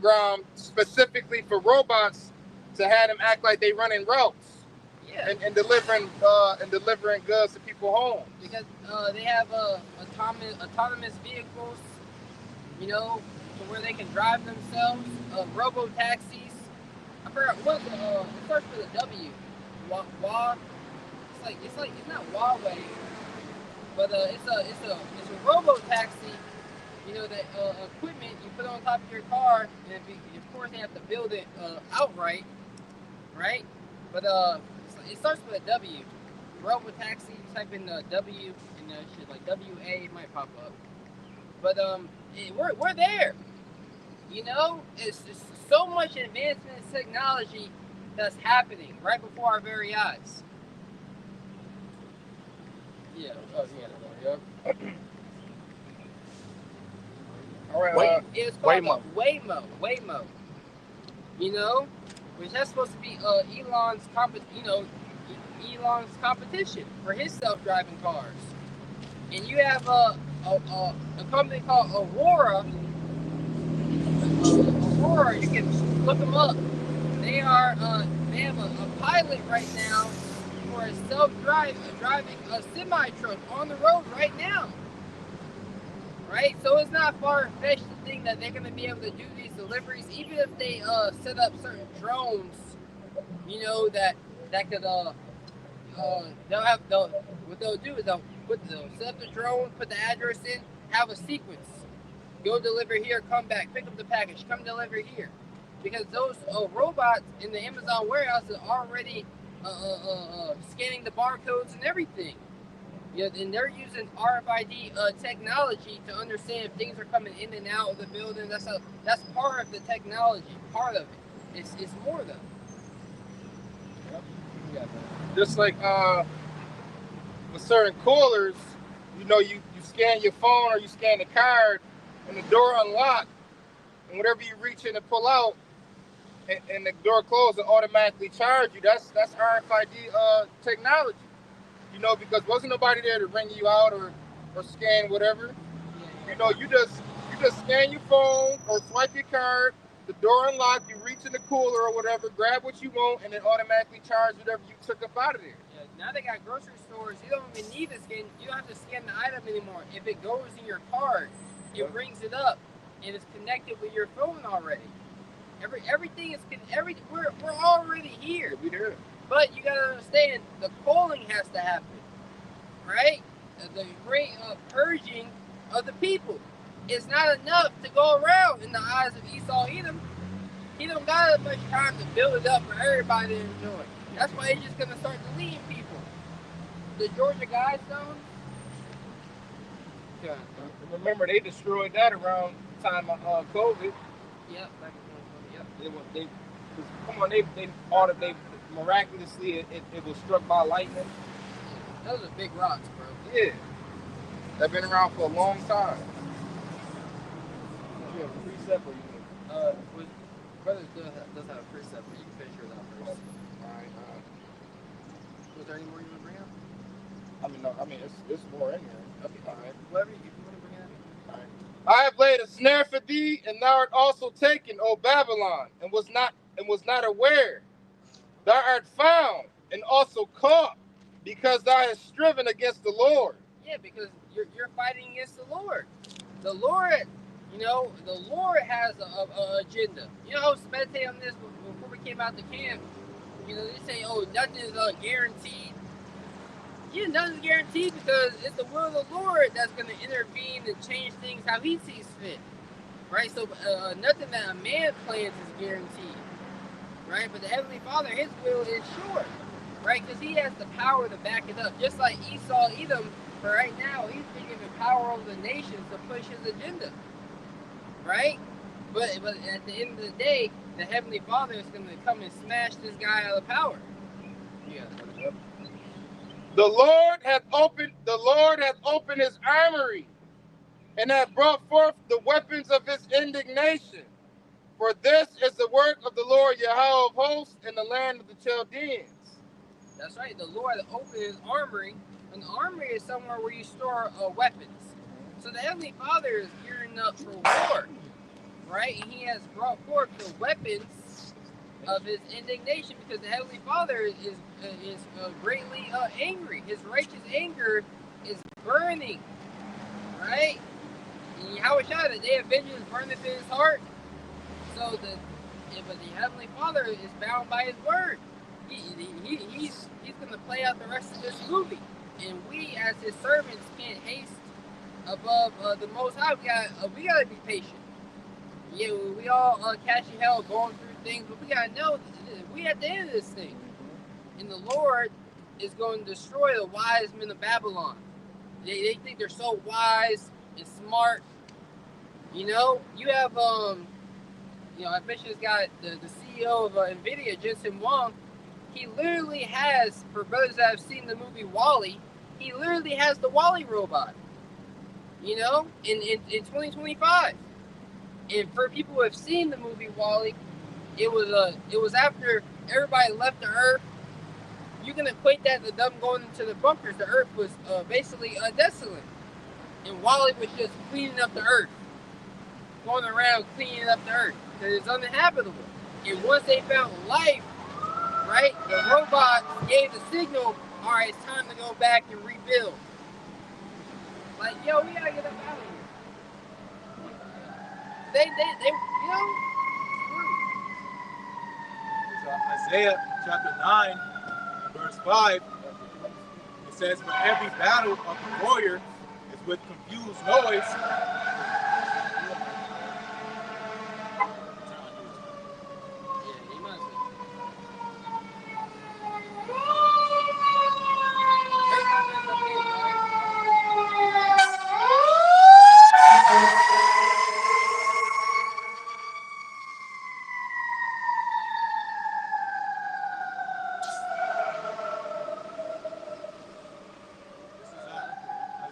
ground specifically for robots to have them act like they running routes. Yeah. And delivering goods to people's homes. Because they have autonomous vehicles, you know, to where they can drive themselves. Robo taxis. I forgot what it starts with a W. It's not Huawei, but it's a robo taxi. You know, that equipment you put on top of your car, and of course they have to build it outright, right? But it starts with a W. Robo taxi. Type in W and shit like WA, it might pop up. But we're there. You know, it's so much advancement in technology that's happening right before our very eyes. Yeah. Oh, yeah. All right. It's called Waymo. You know, which that's supposed to be Elon's competition for his self-driving cars. And you have a company called Aurora. Aurora, you can look them up. They have a pilot right now for a driving a semi-truck on the road right now. Right? So it's not far-fetched to think that they're going to be able to do these deliveries, even if they set up certain drones, you know, that could what they'll do is they'll set up the drone, put the address in, have a sequence. Go deliver here, come back, pick up the package, come deliver here. Because those robots in the Amazon warehouse are already scanning the barcodes and everything. Yeah, and they're using RFID technology to understand if things are coming in and out of the building. That's part of the technology. Part of it. It's more though. Yeah. Just like with certain coolers, you know, you scan your phone or you scan the card, and the door unlocks, and whatever you reach in and pull out, and the door closes, it automatically charge you. That's RFID technology. You know, because wasn't nobody there to ring you out or scan whatever. You know, you just scan your phone or swipe your card, the door unlocks, you reach in the cooler or whatever, grab what you want, and it automatically charge whatever you took up out of there. Yeah, now they got grocery stores. You don't even need to scan. You don't have to scan the item anymore. If it goes in your card, it brings it up, and it's connected with your phone already. Everything is we're already here. We're here. But you gotta understand, the culling has to happen, right? The great purging of the people. It's not enough to go around in the eyes of Esau Edom. He don't got as much time to build it up for everybody to enjoy. That's why he's just gonna start deleting people. The Georgia Guidestones. Yeah. Remember, they destroyed that around the time of COVID. Yep, back in 2020. Yep. They miraculously it was struck by lightning. Those are big rocks, bro. Yeah. They've been around for a long time. You have a precept or you Brothers does have a precept, but you can finish yours out first. Alright. Was there any more you want to bring up? I mean, it's more in here. Okay, alright. Whatever you want to bring up. Alright. I have laid a snare for thee, and thou art also taken, O Babylon, and was not aware. Thou art found and also caught, because thou hast striven against the Lord. Yeah, because you're fighting against the Lord. The Lord, you know, the Lord has a agenda. You know, I was meditating on this before we came out to camp. You know, they say, oh, nothing is guaranteed. Yeah, nothing's guaranteed because it's the will of the Lord that's going to intervene and change things how He sees fit. Right? So nothing that a man plans is guaranteed. Right? But the Heavenly Father, His will is sure. Right? Because He has the power to back it up. Just like Esau Edom, for right now, he's been given power over the nations to push his agenda. Right? But at the end of the day, the Heavenly Father is going to come and smash this guy out of power. Yeah. The Lord hath opened his armory, and hath brought forth the weapons of his indignation. For this is the work of the Lord Yahweh of hosts in the land of the Chaldeans. That's right. The Lord opened his armory. An armory is somewhere where you store weapons. So the Heavenly Father is gearing up for war, right? And he has brought forth the weapons of his indignation, because the Heavenly Father is greatly angry. His righteous anger is burning, right? And Yahweh Shai, the day of vengeance burneth in his heart. So but the Heavenly Father is bound by his word. He's going to play out the rest of this movie, and we as his servants can't haste above the Most High. We gotta be patient. Yeah, we all catching hell, going through things, but we gotta know we at the end of this thing, and the Lord is going to destroy the wise men of Babylon. They think they're so wise and smart. You know, you have I bet you got the CEO of NVIDIA, Jensen Huang. He literally has, for those that have seen the movie WALL-E, he literally has the WALL-E robot. You know, in 2025. And for people who have seen the movie WALL-E, it was after everybody left the Earth. You can equate that to them going into the bunkers. The Earth was basically desolate, and WALL-E was just cleaning up the Earth, going around cleaning up the Earth because it's uninhabitable. And once they found life, right, the robot gave the signal. All right, it's time to go back and rebuild. Like, yo, we gotta get up out of here. They you know. Isaiah chapter 9, verse 5, it says, "For every battle of the warrior is with confused noise."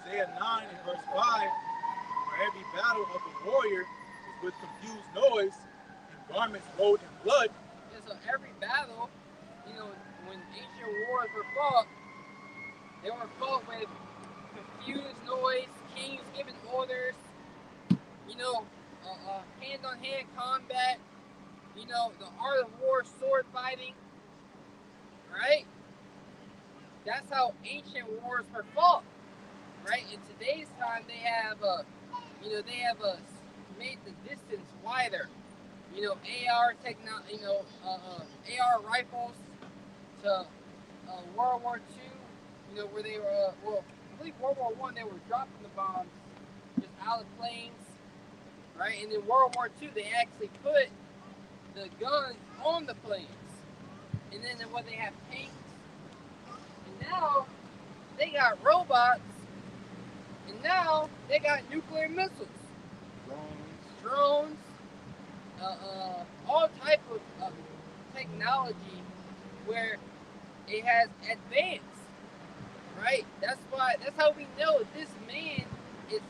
Isaiah 9 and verse 5, "For every battle of the warrior is with confused noise and garments rolled in blood." Yeah, so every battle, you know, when ancient wars were fought, they were fought with confused noise, kings giving orders, you know, hand-on-hand combat, you know, the art of war, sword fighting, right? That's how ancient wars were fought. Right, in today's time, they have made the distance wider. You know, AR AR rifles to World War II. You know, where they were, I believe World War I, they were dropping the bombs just out of planes, right? And in World War II, they actually put the guns on the planes, and then when they have tanks, and now they got robots. And now they got nuclear missiles, drones, all type of technology where it has advanced, right? That's how we know this man is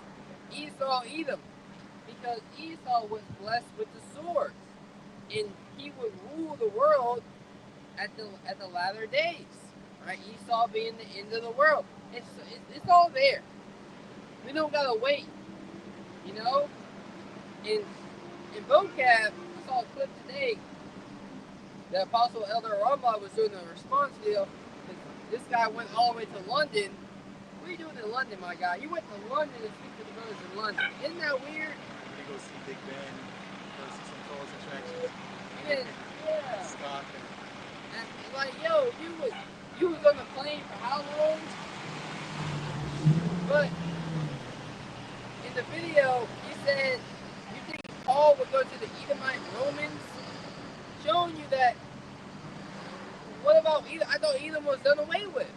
Esau Edom, because Esau was blessed with the sword, and he would rule the world at the latter days, right? Esau being the end of the world. It's all there. We don't gotta wait, you know. In vocab, I saw a clip today. The Apostle Elder Rambam was doing a response deal. This guy went all the way to London. What are you doing in London, my guy? You went to London to speak to the brothers in London. Isn't that weird? You go see Big Ben, go see some tourist attractions. Yeah. Scott. And like, yo, you was on the plane for how long? But in the video, he said, you think Paul would go to the Edomite Romans? Showing you that, what about Edom? I thought Edom was done away with.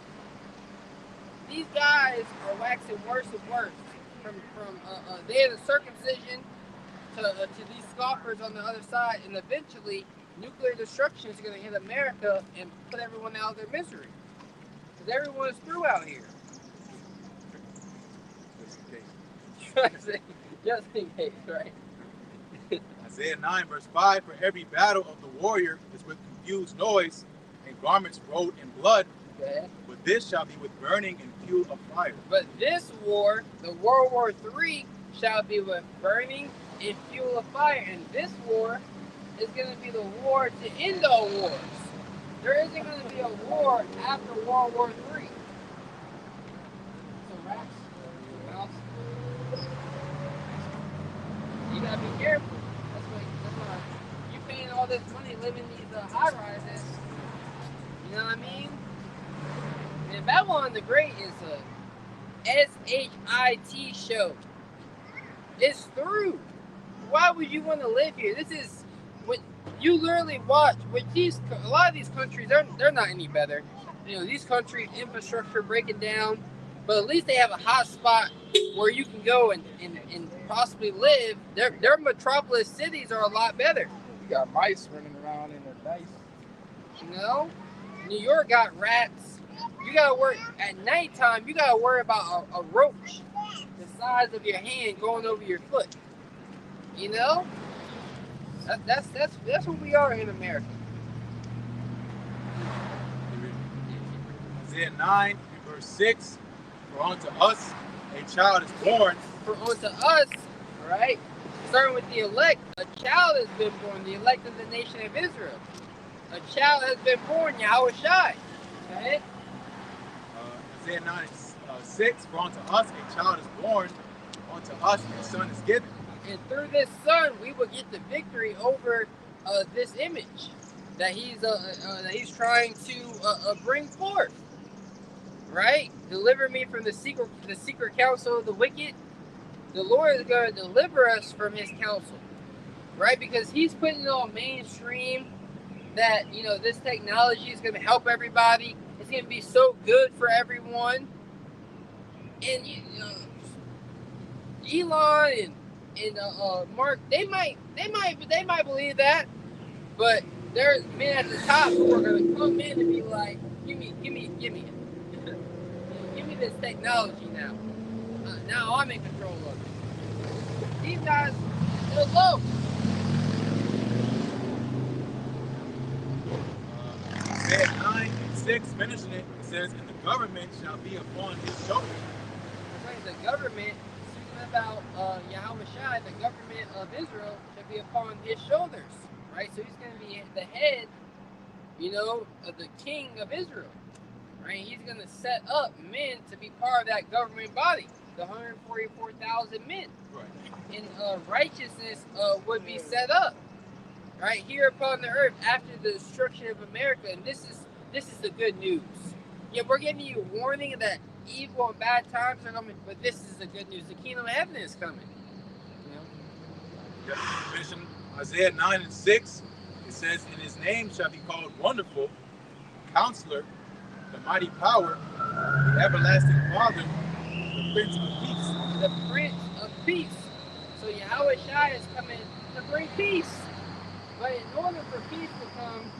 These guys are waxing worse and worse. From day of the circumcision to these scoffers on the other side, and eventually nuclear destruction is going to hit America and put everyone out of their misery. Because everyone is through out here. Just in case, right? Isaiah 9 verse 5, for every battle of the warrior is with confused noise and garments rolled in blood, Okay. but this shall be with burning and fuel of fire. But this war, the World War III, shall be with burning and fuel of fire. And this war is going to be the war to end all wars. There isn't going to be a war after World War III. So rats, mouse, you gotta be careful. That's why you paying all this money living these high rises. You know what I mean? And Babylon the Great is a SHIT show. It's through. Why would you want to live here? This is what you literally watch. With a lot of these countries, they're not any better. You know, these countries infrastructure breaking down, but at least they have a hot spot where you can go and possibly live. Their metropolis cities are a lot better. You got mice running around in their dice. You know, New York got rats. You gotta worry at nighttime. You gotta worry about a roach the size of your hand going over your foot. You know, that's what we are in America. Isaiah 9 verse 6, for unto us a child is born. For unto us, right? Starting with the elect, a child has been born, the elect of the nation of Israel. A child has been born, Yahweh Shai. Okay? Isaiah 9 6, for unto us a child is born, unto us a son is given. And through this son, we will get the victory over this image that he's trying to bring forth. Right? Deliver me from the secret counsel of the wicked. The Lord is going to deliver us from his counsel. Right? Because he's putting it on mainstream that, you know, this technology is going to help everybody. It's going to be so good for everyone. And Elon and Mark, they might believe that, but there's men at the top who are going to come in and be like, give me it. Give me this technology now. Now I'm in control of it. These guys, they're low. Isaiah 9 and 6, finishing it, it says, and the government shall be upon his shoulders. The government, speaking about Yahweh Shai, the government of Israel shall be upon his shoulders. Right? So he's going to be the head, you know, of the king of Israel. Right? He's going to set up men to be part of that government body, the 144,000 men. Right. And righteousness would be set up, right, here upon the earth after the destruction of America. And this is the good news. Yeah, we're giving you a warning that evil and bad times are coming, but this is the good news. The kingdom of heaven is coming. You know? Mention Isaiah 9 and 6, it says, and his name shall be called Wonderful, Counselor, the Mighty Power, the Everlasting Father, the Prince of Peace. The Prince of Peace. So Yahweh Shai is coming to bring peace. But in order for peace to come,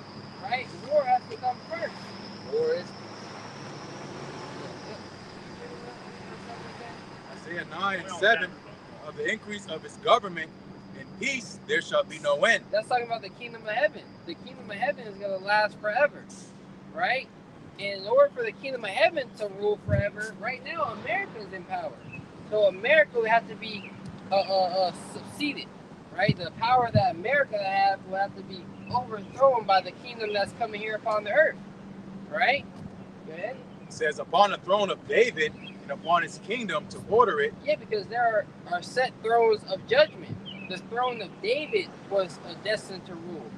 right, war has to come first. War is Isaiah 9 and 7, of the increase of his government and peace, there shall be no end. That's talking about the kingdom of heaven. The kingdom of heaven is going to last forever, right? And in order for the kingdom of heaven to rule forever, right now America is in power. So America would have to be succeeded, right? The power that America have will have to be overthrown by the kingdom that's coming here upon the earth, right? Go ahead. It says, upon the throne of David and upon his kingdom to order it. Yeah, because there are set thrones of judgment. The throne of David was destined to rule,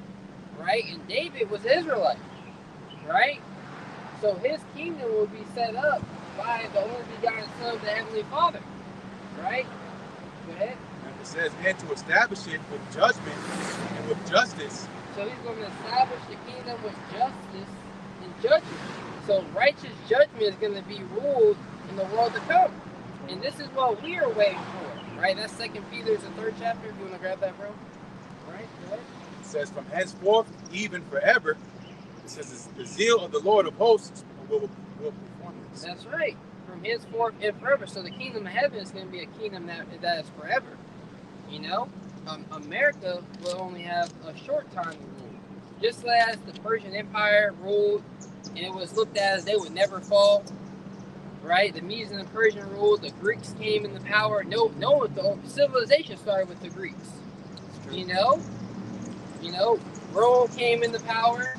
right? And David was Israelite, right? So his kingdom will be set up by the only begotten Son of the Heavenly Father, right? Go ahead. And it says, and to establish it with judgment and with justice. So he's going to establish the kingdom with justice and judgment. So righteous judgment is going to be ruled in the world to come. And this is what we are waiting for, Right? That's 2 Peter, the 3rd chapter. If you want to grab that, bro. Right? Go ahead. It says, from henceforth, even forever, it says, the zeal of the Lord of hosts will perform this. That's right. From henceforth and forever. So the kingdom of heaven is going to be a kingdom that is forever. You know? America will only have a short time to rule. Just as the Persian Empire ruled, and it was looked at as they would never fall. Right? The Medes and the Persian ruled. The Greeks came into power. No, the civilization started with the Greeks. You know? Rome came into power.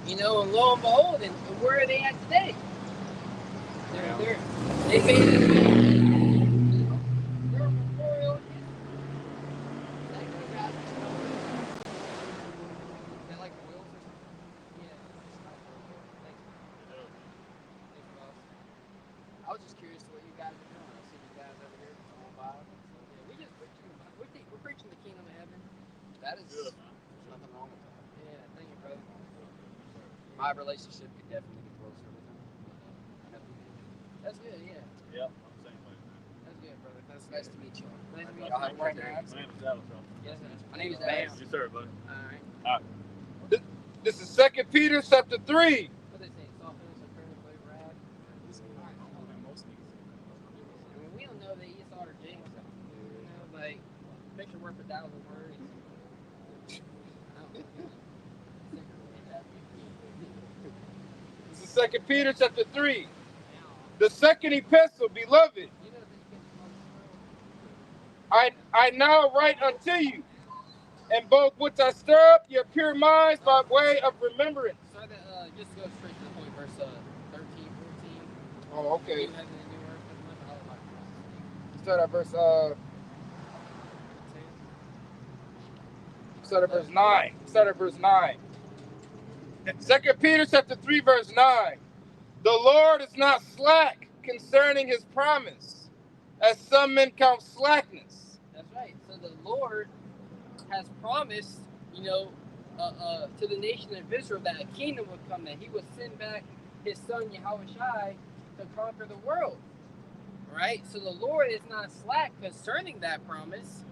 And lo and behold, and where are they at today? They their memorial. Like wheels or something? Yeah. I was just curious what you guys are doing. I see you guys over here on by. So yeah, we're preaching the kingdom of heaven. That is good. There's nothing wrong with that. Yeah, thank you, brother. My relationship could definitely be closer with him. That's good, yeah. Yep, I'm the same way. That's good, brother. That's nice to meet you. Nice to meet you. My name is Dallas. Yes, sir. My name is Bam. Yes, sir, buddy. All right. This is 2 Peter chapter 3. What they say? Softness and prayer play rad. I mean, we don't know that Esau or James. Like, picture word for $1,000 words. This is 2 Peter chapter 3. The second epistle, beloved, I now write unto you, and both which I stir up your pure minds by way of remembrance. So just go straight to the point, verse 13, 14. Oh, okay. You have any new words? Start at verse verse 9. 2 Peter chapter 3, verse 9. The Lord is not slack concerning his promise, as some men count slackness. That's right. So the Lord has promised, to the nation of Israel that a kingdom would come, that he would send back his son Yahushua to conquer the world. Right? So the Lord is not slack concerning that promise.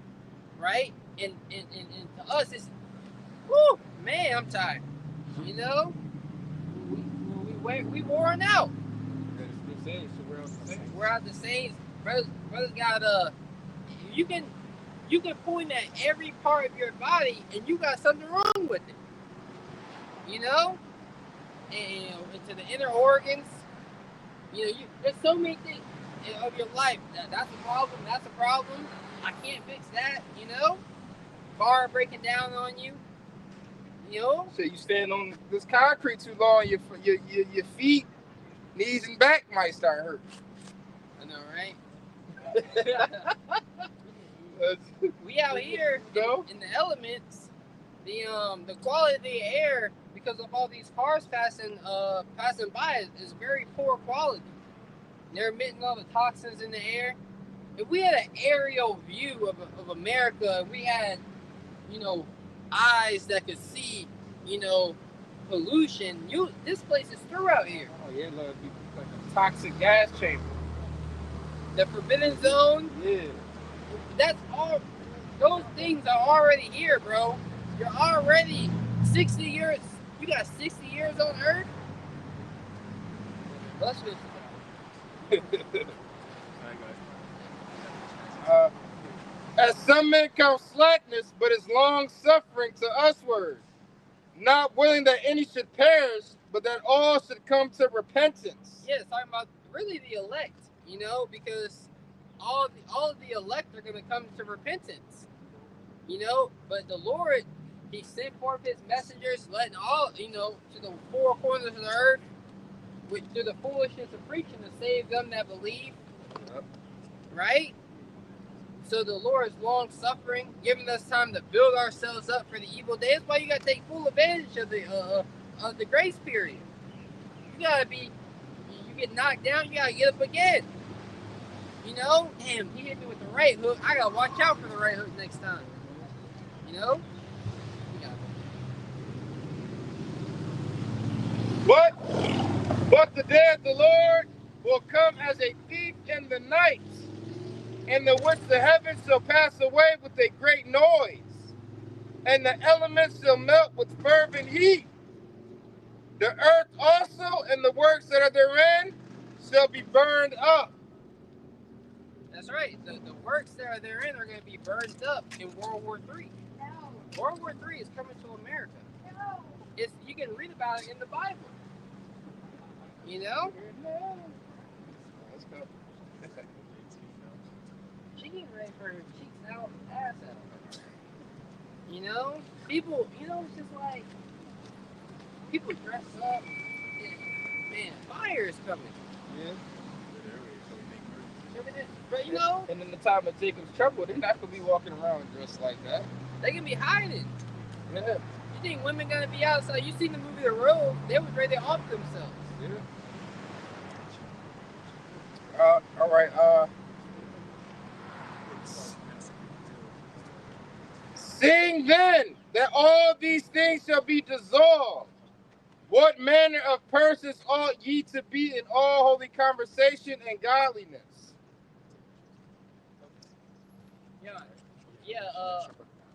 Right? And to us, it's, whoo, man, I'm tired. We worn out. We're out the Saints. Brothers got you can point at every part of your body and you got something wrong with it. And into the inner organs. There's so many things of your life. That's a problem. That's a problem. I can't fix that. Car breaking down on you. So you stand on this concrete too long, your feet, knees, and back might start hurting. I know, right? We out here in the elements. The quality of the air, because of all these cars passing by, is very poor quality. They're emitting all the toxins in the air. If we had an aerial view of America, if we had, eyes that could see, pollution. This place is through out here. Oh yeah, like a toxic gas chamber. The forbidden zone. Yeah. That's all. Those things are already here, bro. You're already 60 years. You got 60 years on Earth. Let's finish it. As some men count slackness, but is long suffering to usward, not willing that any should perish, but that all should come to repentance. Yeah, it's talking about really the elect, because all of the elect are going to come to repentance, But the Lord, he sent forth his messengers, letting all, to the four corners of the earth, through the foolishness of preaching to save them that believe. Yep. Right? So the Lord is long suffering, giving us time to build ourselves up for the evil day. That's why you gotta take full advantage of the grace period. You get knocked down, you gotta get up again. Damn, he hit me with the right hook. I gotta watch out for the right hook next time. But the day of the Lord will come as a thief in the night, in the which the heavens shall pass away with a great noise, and the elements shall melt with fervent heat. The earth also and the works that are therein shall be burned up. That's right. The works that are therein are going to be burned up in World War III. World War III is coming to America. You can read about it in the Bible. You know? Let's go. She getting ready for her cheeks out, ass out. You know? People, it's just like, people dress up. Man, fire is coming. Yeah. But, you know, And in the time of Jacob's trouble, they're not going to be walking around dressed like that. they can be hiding. Yeah. You think women gonna be outside? You seen the movie The Road? They was ready to off themselves. Yeah. All right. Seeing then that all these things shall be dissolved, what manner of persons ought ye to be in all holy conversation and godliness?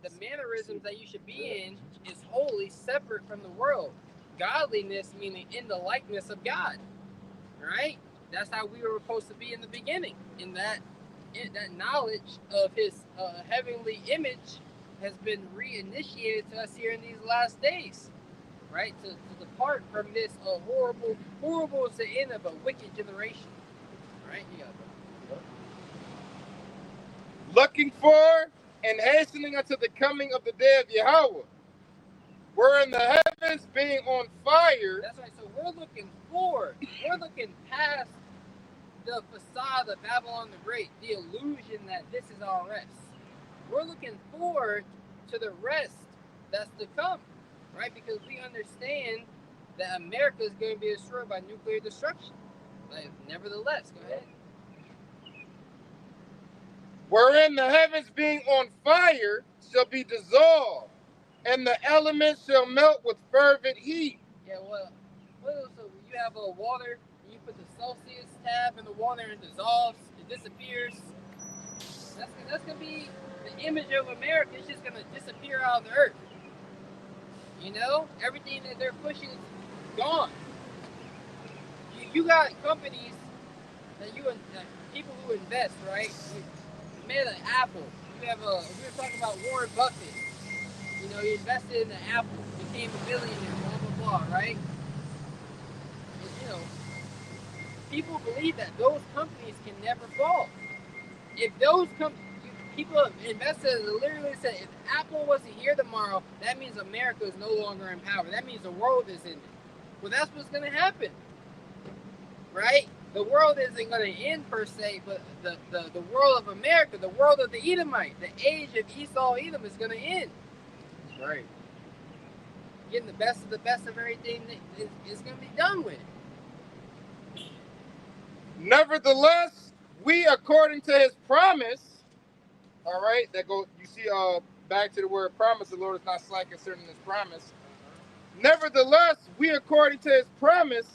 The mannerisms that you should be in is wholly separate from the world. Godliness meaning in the likeness of God, right? That's how we were supposed to be in the beginning. In that knowledge of His heavenly image has been reinitiated to us here in these last days, right? To depart from this horrible is the end of a wicked generation, right? Yeah. Looking for and hastening unto the coming of the day of Yahweh, wherein the heavens being on fire. That's right. So we're looking forward. We're looking past the facade of Babylon the Great, the illusion that this is our rest. We're looking forward to the rest that's to come, right? Because we understand that America is going to be destroyed by nuclear destruction. But nevertheless, go ahead. Wherein the heavens being on fire shall be dissolved, and the elements shall melt with fervent heat. Yeah, well, so you have water, and you put the Celsius tab in the water and it dissolves, it disappears. That's gonna be the image of America. It's just gonna disappear out of the earth. You know, everything that they're pushing is gone. You got companies that people who invest, right? Made an Apple. We were talking about Warren Buffett. You know, he invested in the Apple, became a billionaire, blah blah blah, right? And, you know, people believe that those companies can never fall. If those people invested literally said, if Apple wasn't here tomorrow, that means America is no longer in power. That means the world is ending. Well, that's what's going to happen, right? The world isn't going to end per se, but the world of America, the world of the Edomite, the age of Esau Edom is going to end. That's right. Getting the best of everything is going to be done with. Nevertheless, we according to His promise, all right, you see back to the word promise, the Lord is not slack concerning His promise. Nevertheless, we according to His promise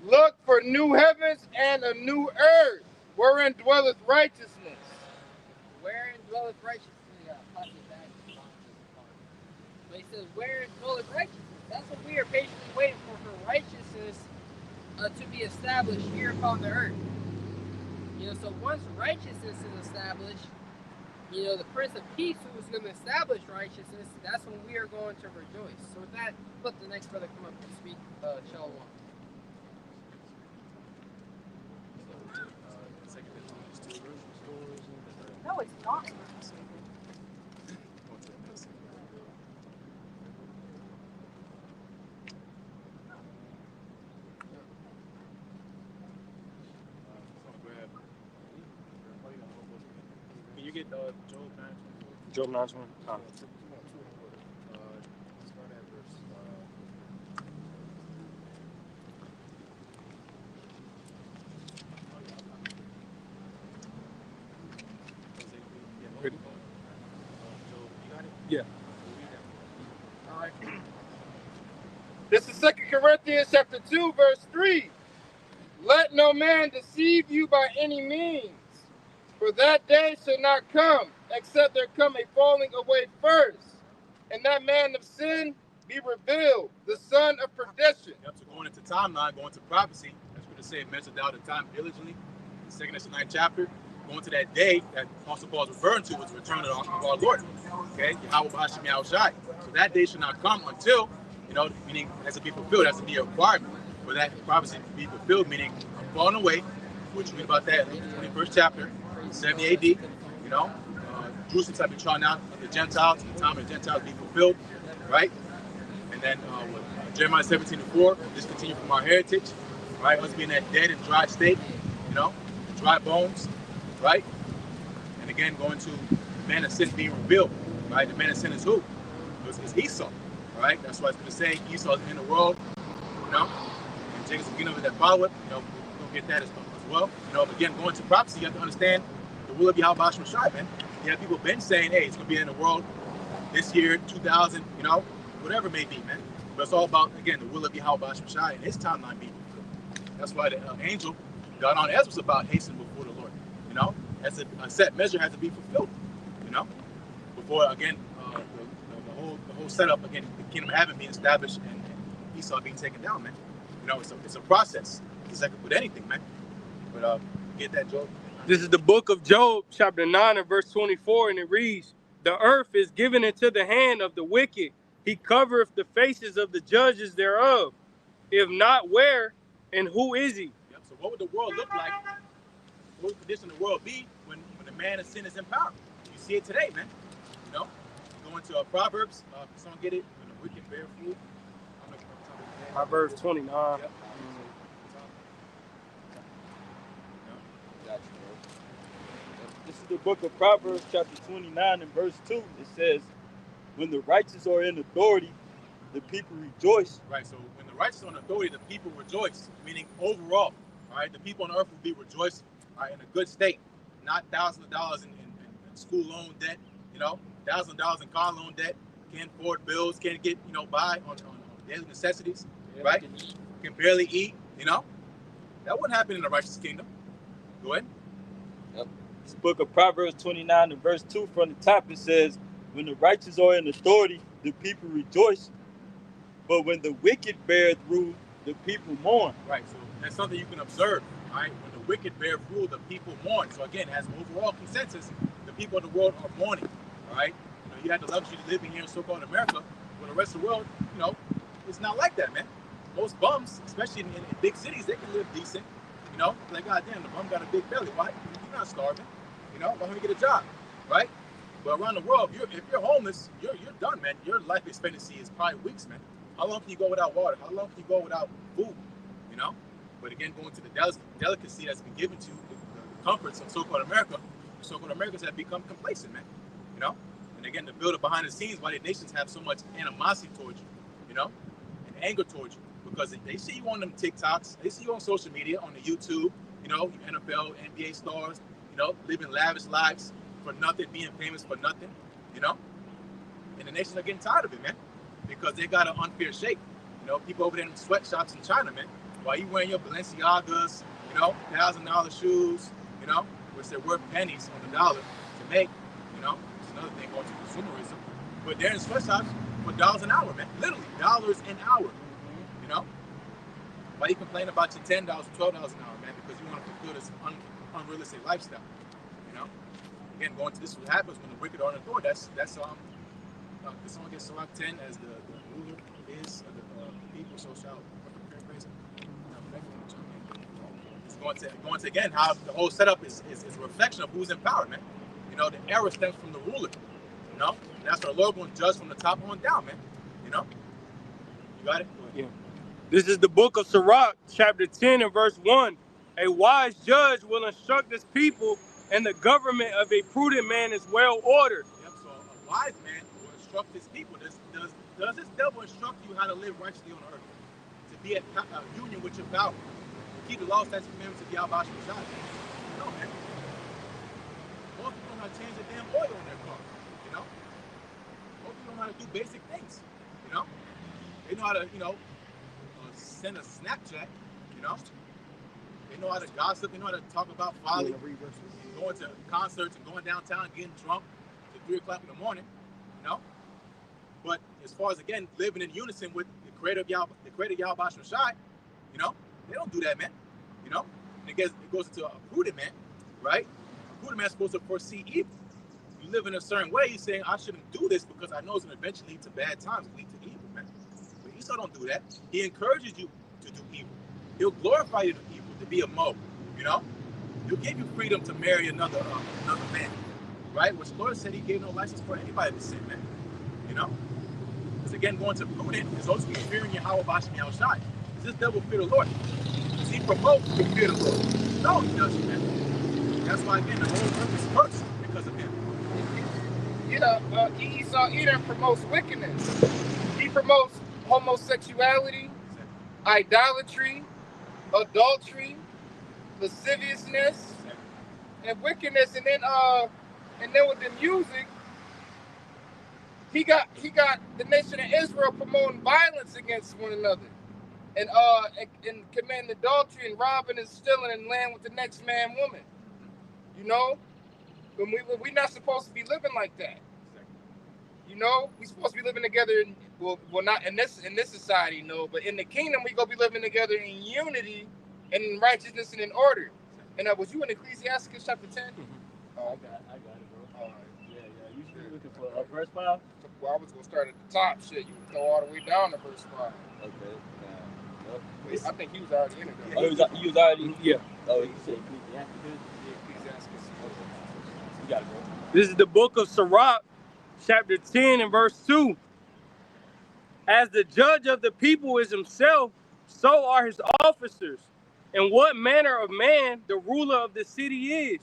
look for new heavens and a new earth, wherein dwelleth righteousness. Wherein dwelleth righteousness. But he says, wherein dwelleth righteousness. That's what we are patiently waiting for righteousness to be established here upon the earth. You know, so once righteousness is established, you know, the Prince of Peace who is going to establish righteousness, that's when we are going to rejoice. So with that, let the next brother come up and speak. Shalom. No, it's not. Can you get Job 9? Job 9:20. Start at verse. Ready? You got it? Yeah. All right. This is 2 Corinthians chapter 2, verse 3. Let no man deceive you by any means. For that day shall not come, except there come a falling away first, and that man of sin be revealed, the son of perdition. Yep, so going into timeline, going to prophecy, that's what it say, measured out the time diligently. The 2nd and 9th chapter, going to that day that Apostle Paul is referring to was the return of our Lord. Okay, Yahweh Hashem Yahushai. So that day should not come until, meaning has to be fulfilled, has to be a requirement for that prophecy to be fulfilled, meaning I'm falling away, which we read about that in the 21st chapter, 70 AD, Jerusalem shall be trodden out of the Gentiles, the time of the Gentiles be fulfilled, right? And then Jeremiah 17:4, discontinue from our heritage, right? Us being that dead and dry state, dry bones, right? And again, going to the man of sin being revealed, right? The man of sin is who? It's Esau, right? That's why it's going to say Esau is in the world, and Jacob's the beginning of that follow it, we'll get that as well. Again, going to prophecy, you have to understand the will of Yahweh Hashem Shai, man. You have people been saying, hey, it's going to be in the world this year, 2000, whatever it may be, man. But it's all about, again, the will of Yahweh Hashem Shai and his timeline being fulfilled. That's why the angel got on as was about hastening before the Lord. As a set measure has to be fulfilled. Before again the whole setup again, the kingdom of heaven being established and Esau being taken down, man. It's a process. It's like with anything, man. But get that, Job. This is the book of Job, chapter 9 and verse 24, and it reads, "The earth is given into the hand of the wicked. He covereth the faces of the judges thereof. If not, where and who is he?" Yep. So what would the world look like? What would the condition of the world be when the man of sin is in power? You see it today, man. You go into Proverbs. Someone get it? When the wicked bear fruit. Proverbs 29. Yep. This is the book of Proverbs, chapter 29 and verse 2. It says, when the righteous are in authority, the people rejoice. Right, so when the righteous are in authority, the people rejoice. Meaning overall, all right, the people on earth will be rejoicing, all right, in a good state. Not thousands of dollars in school loan debt, thousands of dollars in car loan debt, can't afford bills, can't get, by on daily necessities, right? Can barely eat, That wouldn't happen in the righteous kingdom. Go ahead. Yep. This book of Proverbs 29 and verse 2 from the top, it says, when the righteous are in authority, the people rejoice. But when the wicked beareth rule, the people mourn. Right, so that's something you can observe, right? When the wicked beareth rule, the people mourn. So again, as an overall consensus, the people of the world are mourning, all right? You have the luxury of living here in so-called America, where the rest of the world, it's not like that, man. Most bums, especially in big cities, they can live decent, like, God damn, the bum got a big belly. Why? You're not starving, why don't you get a job, right? But around the world, if you're homeless, you're done, man. Your life expectancy is probably weeks, man. How long can you go without water? How long can you go without food? But again, going to the delicacy that's been given to you, the comforts of so-called America, so-called Americans have become complacent, man. And again, the builder behind the scenes, why the nations have so much animosity towards you, and anger towards you, because they see you on them TikToks, they see you on social media, on the YouTube, NFL, NBA stars, living lavish lives for nothing, being famous for nothing, and the nations are getting tired of it, man, because they got an unfair shake. People over there in sweatshops in China, man, while you wearing your Balenciagas, $1,000 shoes, which they're worth pennies on the dollar to make, it's another thing going to consumerism, but they're in sweatshops for dollars an hour, man, literally dollars an hour, Why you complain about your $10 or $12 an hour, man, because you want to fulfill this unrealistic lifestyle, Again, going to this, what happens when the wicked are on the door. That's someone gets Sirach 10 as the ruler is of the people, so shall paraphrase it. It's going to again how the whole setup is a reflection of who's in power, man. The error stems from the ruler. And that's why the Lord going to judge from the top on down, man. You got it? Yeah. This is the book of Sirach, chapter 10 and verse 1. A wise judge will instruct his people, and the government of a prudent man is well ordered. Yep, so a wise man will instruct his people. Does this devil instruct you how to live righteously on earth? To be at union with your power? To keep the law, statutes, and commandments of Yahweh Shai? No, man. Most people know how to change the damn oil on their car, Most people know how to do basic things, They know how to, send a Snapchat, They know how to gossip. They know how to talk about folly. Going to concerts and going downtown, getting drunk at 3 o'clock in the morning. You know. But as far as again living in unison with the creator of Yahweh Shai, you know, they don't do that, man. You know, and it goes into a prudent man, right? A prudent man's supposed to foresee evil. You live in a certain way, you're saying I shouldn't do this because I know it's going to eventually lead to bad times, lead to evil, man. But Esau don't do that. He encourages you to do evil. He'll glorify you to do evil, to be a mo, you know. He'll give you freedom to marry another man, right? Which the Lord said He gave no license for anybody to sin, man. You know. Because again, going to prudent is also fearing Yahweh Bashem Yahushai. Does this devil fear the Lord? Does he promote the fear of the Lord? No, he doesn't, man. That's why again the whole earth is cursed because of him. Esau Edom promotes wickedness. He promotes homosexuality, idolatry, adultery, lasciviousness, and wickedness. And then with the music, he got the nation of Israel promoting violence against one another, and committing adultery and robbing and stealing and laying with the next man, woman. You know, when we're not supposed to be living like that. You know, we're supposed to be living together. Well, not in this society, no, but in the kingdom, we gonna be living together in unity and in righteousness and in order. And was you in Ecclesiastes chapter 10? Mm-hmm. Oh, I got it, bro. all right. Yeah. You should be looking for verse 5. Well, I was gonna start at the top. Shit, you can throw all the way down to verse 5. Okay. Yep. I think he was already in it. Oh, he was already. Yeah. Oh, you said Ecclesiastes. You got it, bro. This is the book of Sirach, chapter 10 and verse 2. As the judge of the people is himself, so are his officers. And what manner of man the ruler of the city is,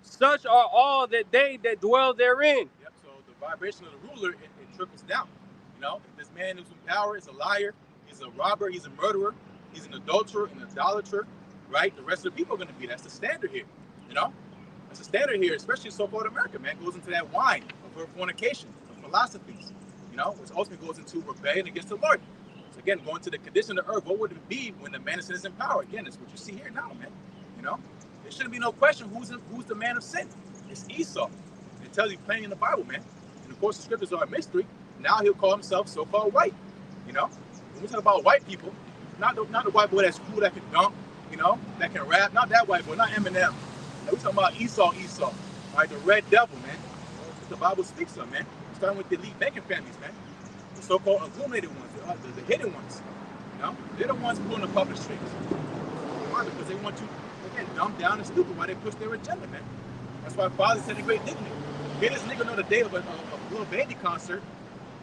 such are all that they that dwell therein. Yep. So the vibration of the ruler it trickles down. You know, if this man who's in power is a liar, he's a robber, he's a murderer, he's an adulterer, an idolater, right? The rest of the people are going to be. That's the standard here. You know, that's the standard here, especially in so-called America. Man, goes into that wine of fornication, of philosophies. You know, which ultimately goes into rebellion against the Lord. So again, going to the condition of the earth, what would it be when the man of sin is in power? Again, it's what you see here now, man. You know, there shouldn't be no question who's the man of sin. It's Esau. It tells you plainly in the Bible, man. And of course, the scriptures are a mystery. Now he'll call himself so-called white. You know, when we talk about white people, not the white boy that's cool, that can dunk, you know, that can rap, not that white boy, not Eminem. We're talking about Esau, all right, the red devil, man. The Bible speaks of, man. Starting with the elite banking families, man. The so-called illuminated ones, the hidden ones. You know, they're the ones pulling the public strings. Why? Because they want you, again, dumb down and stupid while they push their agenda, man. That's why Father said a great dignity. Here this nigga know the day of a little baby concert,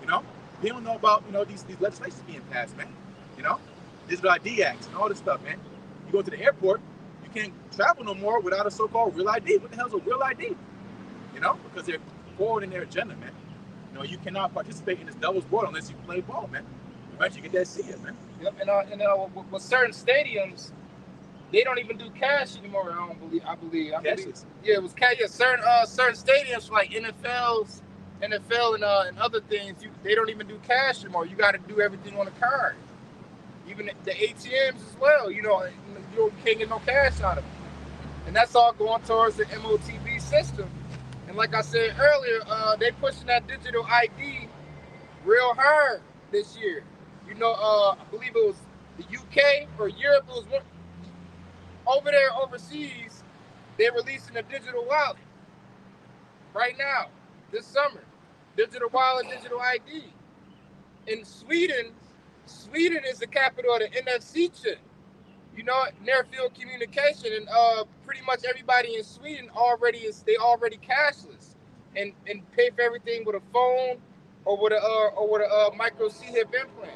you know. He don't know about, you know, these legislations being passed, man. You know, digital ID acts and all this stuff, man. You go to the airport, you can't travel no more without a so-called real ID. What the hell's a real ID? You know, because they're forward in their agenda, man. You know, you cannot participate in this devil's world unless you play ball, man. Eventually you get that seat, man. Yep, and with certain stadiums, they don't even do cash anymore. I believe. Yeah, it was cash. Yeah, certain stadiums like NFL and other things, they don't even do cash anymore. You got to do everything on a card. Even the ATMs as well. You know, you can't get no cash out of them. And that's all going towards the MOTB system. And like I said earlier, they pushing that digital ID real hard this year. You know, I believe it was the UK or Europe. It was over there overseas. They're releasing a digital wallet right now, this summer. Digital wallet, digital ID. In Sweden is the capital of the NFC chip. You know, near field communication, and pretty much everybody in Sweden already cashless, and pay for everything with a phone or with a micro C-hip implant.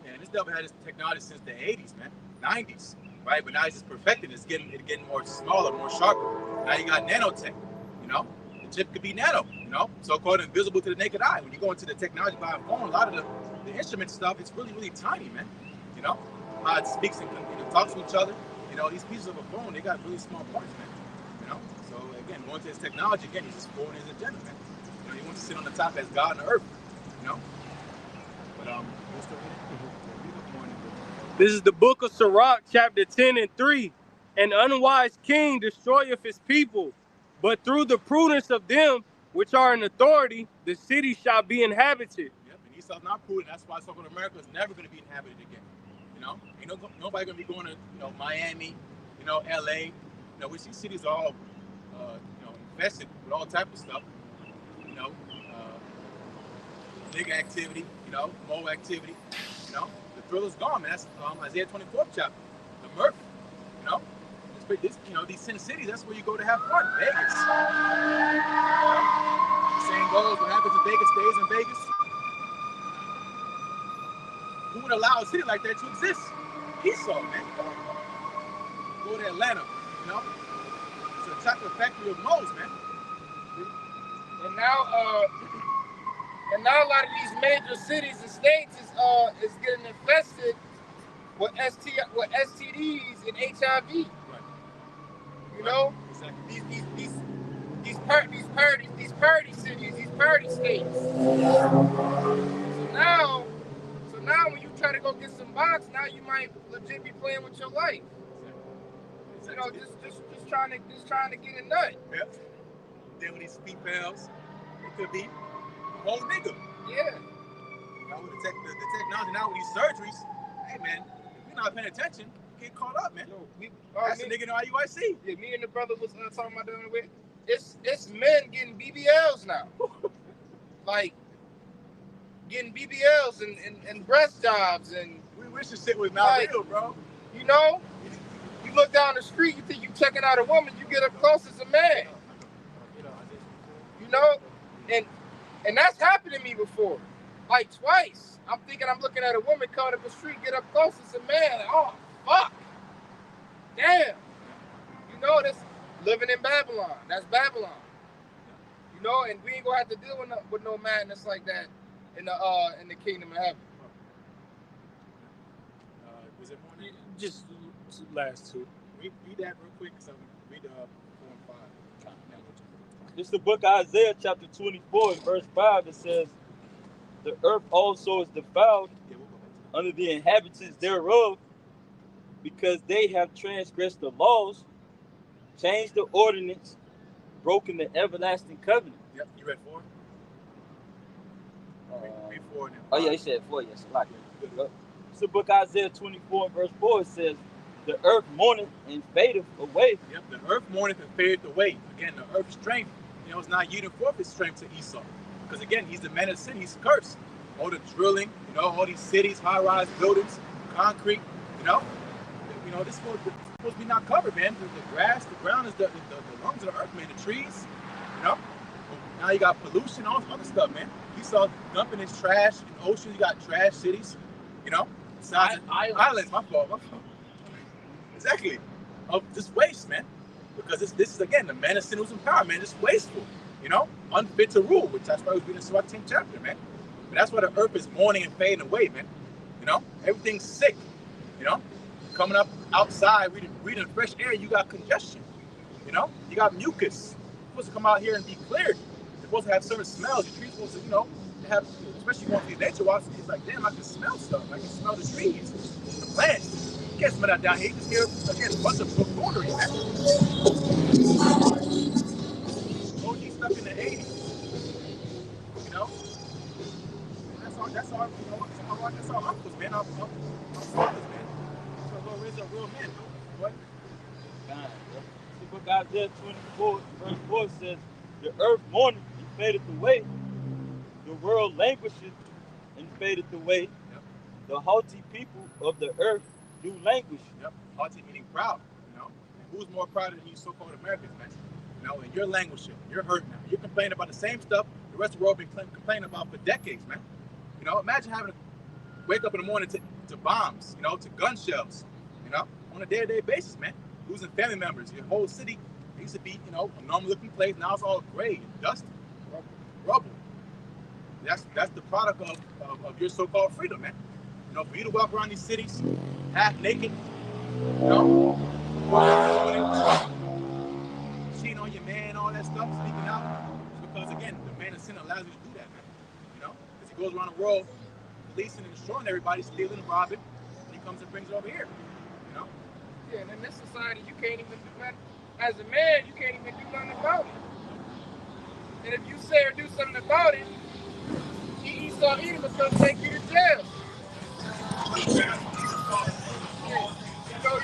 Yeah, and this devil had this technology since the 80s, man, 90s, right? But now it's just perfected. It's getting more smaller, more sharper. Now you got nanotech. You know, the chip could be nano. You know, so-called invisible to the naked eye. When you go into the technology by a phone, a lot of the instrument stuff, it's really, really tiny, man. You know, how it speaks and talks to each other. You know, these pieces of a phone, they got really small parts, man. You know, so again, going to his technology, again, he's just forwarding his agenda, man. You know, he wants to sit on the top as God on the earth. You know, but we're still here. This is the book of Sirach, chapter 10 and 3. An unwise king destroyeth his people, but through the prudence of them which are in authority, the city shall be inhabited. Yep, and Esau's not prudent. That's why so-called America is never going to be inhabited again. You know, ain't nobody going to be going to Miami, LA. Which these cities are all infested with all type of stuff. Nigga activity, mo activity. The thrill is gone, man. That's Isaiah 24th chapter. The mirth, these 10 cities. That's where you go to have fun. Vegas. The saying goes, what happens in Vegas stays in Vegas. Who would allow a city like that to exist? Esau, man. Go to Atlanta, it's a chocolate factory of moles, man. And now a lot of these major cities and states is getting infested with STDs and HIV. Right. Exactly. These party cities, these party states. So now when you try to go get some box, now you might legit be playing with your life. Exactly. Just trying to get a nut. Yep. Then with these females, it could be a whole nigga. Yeah. With the technology now with these surgeries, hey man, if you're not paying attention, you get caught up, man. That's a nigga in IUIC. Yeah, me and the brother was talking about doing it with. It's men getting BBLs now. Like getting BBLs and breast jobs and. We wish this shit was not real, bro. You look down the street, you think you checking out a woman, you get up close as a man. And that's happened to me before. Like twice. I'm thinking I'm looking at a woman coming up the street, get up close as a man. Oh, fuck. Damn. That's living in Babylon. That's Babylon. And we ain't gonna have to deal with no madness like that in the kingdom of heaven. Was it more? Just last two. Read that real quick. So read 4 and 5. This is the book of Isaiah, chapter 24, and verse 5. It says, the earth also is defiled under the inhabitants thereof, because they have transgressed the laws, changed the ordinance, broken the everlasting covenant. Yep, you read 4? Read 4 and then 5. Oh yeah, he said 4, yes. Like it. It's the book of Isaiah 24 and verse 4. It says, the earth mourneth and fadeth away. Yep, the earth mourneth and fadeth away. Again, the earth's strength, is not yielding forth its strength to Esau. Because again, he's the man of sin, he's cursed. All the drilling, all these cities, high-rise buildings, concrete, this is supposed to be not covered, man. The grass, the ground is the lungs of the earth, man. The trees, Now you got pollution, all this other stuff, man. Esau dumping his trash in the ocean. You got trash cities, islands. My fault. Exactly. Of just waste, man. Because this is again the man of sin who's in power, man. Just wasteful, unfit to rule. Which that's why we're reading the 10th chapter, man. But that's why the earth is mourning and fading away, man. Everything's sick. Coming up outside, reading fresh air, you got congestion. You got mucus. You're supposed to come out here and be cleared. You're supposed to have certain smells. Your trees supposed to, have, especially going to these nature walks. It's like, damn, I can smell stuff. I can smell the trees, the plants. You can't smell that down here. You just hear again a bunch of buffoonery, man. OG stuff in the 80s. That's our uncles, man. Our fathers, man. So go raise up real men. What? The book of Isaiah 24, verse 4 says, the earth mourneth and fadeth away. The world languisheth and fadeth away. Yep. The haughty people of the earth do languish. Yep. Haughty meaning proud. And who's more proud than you so-called Americans, man? And you're languishing. You're hurting now. You're complaining about the same stuff the rest of the world been complaining about for decades, man. Imagine having to wake up in the morning to bombs, to gun shells, on a day-to-day basis, man. Losing family members. Your whole city used to be, a normal-looking place. Now it's all gray and dusty, rubble. That's the product of your so-called freedom, man. For you to walk around these cities half naked, cheating on your man, all that stuff, speaking out, it's because again, the man of sin allows you to do that, man. Because he goes around the world, policing and destroying everybody, stealing, robbing, and he comes and brings it over here. Yeah, and in this society, you can't even do nothing. As a man, you can't even do nothing about it. And if you say or do something about it, Esau Edom is going to take you to jail. You know,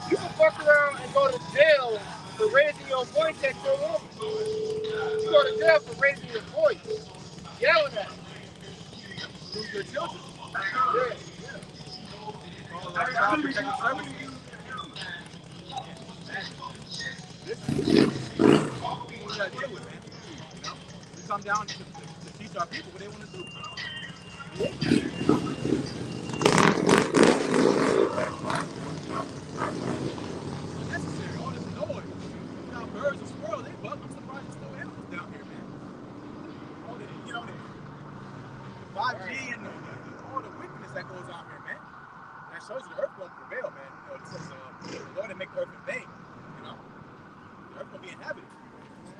you can fuck around and go to jail for raising your voice at your woman. You go to jail for raising your voice, yelling at them. Lose their children. Yeah. Call like child protective services. This is what we gotta deal with, man. You know, we come down to teach our people what they want to do. Unnecessary, all this noise. You know, birds and squirrels, they bug. I'm surprised there's still animals down here, man. All the, you know, the 5G and all the wickedness that goes on here, man. That shows you the earth won't prevail, man. You know, it says the Lord that make the earth in vain. You know, the earth will be inhabited.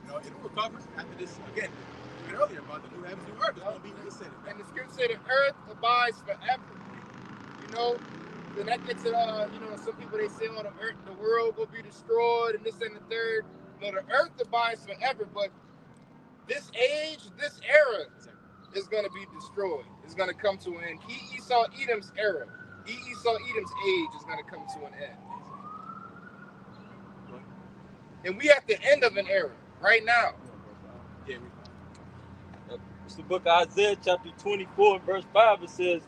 You know, it'll recover after this. Again, we said earlier about the new heavens, new earth. It's going to be reset. And the scripture said the earth abides forever. You know, then that gets it. You know, some people they say, "Oh, the world will be destroyed," and this and the third. No, the earth abides forever, but this age, this era, is going to be destroyed. It's going to come to an end. Esau Edom's era, Esau Edom's age is going to come to an end. And we at the end of an era right now. Yeah. It's the book of Isaiah, chapter 24, verse 5. It says,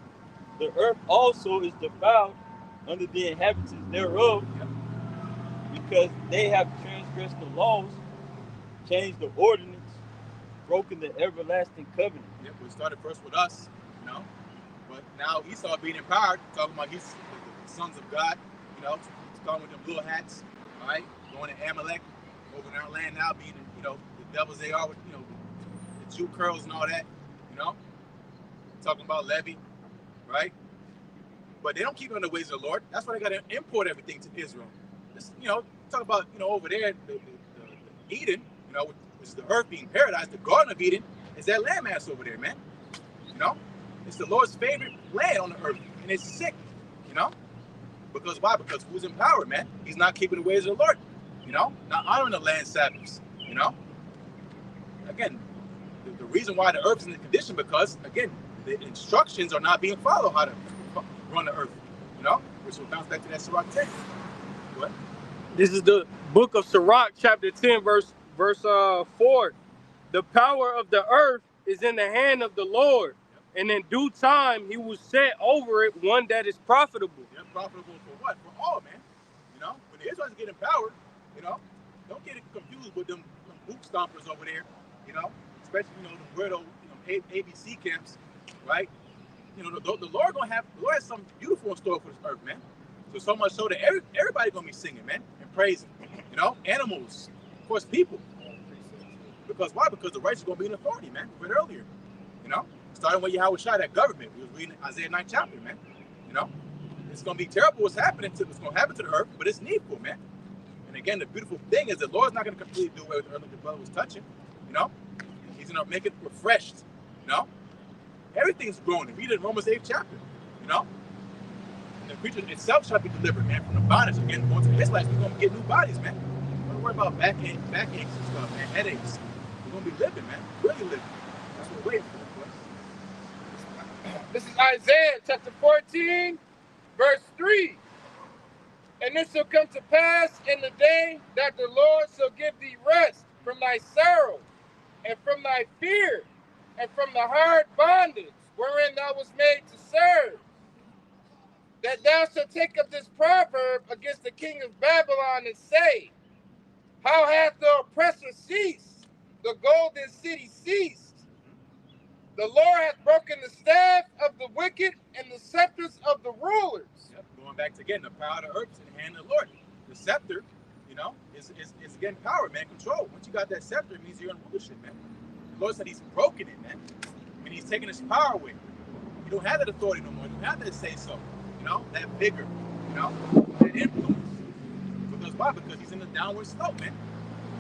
"The earth also is defiled under the inhabitants thereof, because they have transgressed the laws, changed the ordinance, broken the everlasting covenant." Yep, we started first with us, you know, but now Esau being empowered, talking about he's the sons of God, you know, starting with them little hats, all right, going to Amalek, over in our land now, being, you know, the devils they are with, you know, the Jew curls and all that, you know, talking about Levi, right? But they don't keep on the ways of the Lord. That's why they got to import everything to Israel. This, you know, talk about, you know, over there, the Eden, you know, which is the earth being paradise, the Garden of Eden, is that landmass over there, man. You know, it's the Lord's favorite land on the earth, and it's sick, you know, because why? Because who's in power, man? He's not keeping the ways of the Lord, you know, not honoring the land Sabbaths, you know. Again, the reason why the earth is in the condition, because again, the instructions are not being followed how to run the earth, you know, which will bounce back to that Sirach 10. What? This is the book of Sirach, chapter 10, verse 4. "The power of the earth is in the hand of the Lord, and in due time he will set over it one that is profitable." They're profitable for what? For all, man. You know, when the Israelites get empowered, you know, don't get it confused with them boot stompers over there, you know, especially, you know, the weirdo, you know, ABC camps, right? You know, the Lord has something beautiful in store for this earth, man. So much so that everybody gonna be singing, man, and praising. You know, animals, of course, people. Because why? Because the righteous gonna be in authority, man. We read earlier. You know, starting with Yahweh Shai, that government. We was reading Isaiah 9th chapter, man. You know, it's gonna be terrible what's gonna happen to the earth, but it's needful, man. And again, the beautiful thing is the Lord's not gonna completely do away with the earth like the brother was touching. You know, He's gonna make it refreshed. You know, everything's growing. Read it in Romans 8th chapter. You know. The creature itself shall be delivered, man, from the bondage. Again, going to the Israelites, we're going to get new bodies, man. Don't worry about backaches and stuff, man, headaches. We're going to be living, man, really living. That's what we're waiting for. This is Isaiah chapter 14, verse 3. "And it shall come to pass in the day that the Lord shall give thee rest from thy sorrow, and from thy fear, and from the hard bondage wherein thou wast made to serve, that thou shalt take up this proverb against the king of Babylon and say, How hath the oppressor ceased? The golden city ceased. The Lord hath broken the staff of the wicked and the scepters of the rulers." Yep. Going back to, again, the power of the earth is in the hand of the Lord. The scepter, you know, is again power, man, control. Once you got that scepter, it means you're in rulership, man. The Lord said he's broken it, man. And he's taking his power away. You don't have that authority no more. You don't have that say-so. You know, that vigor, you know, that influence. Because why? Because he's in the downward slope, man.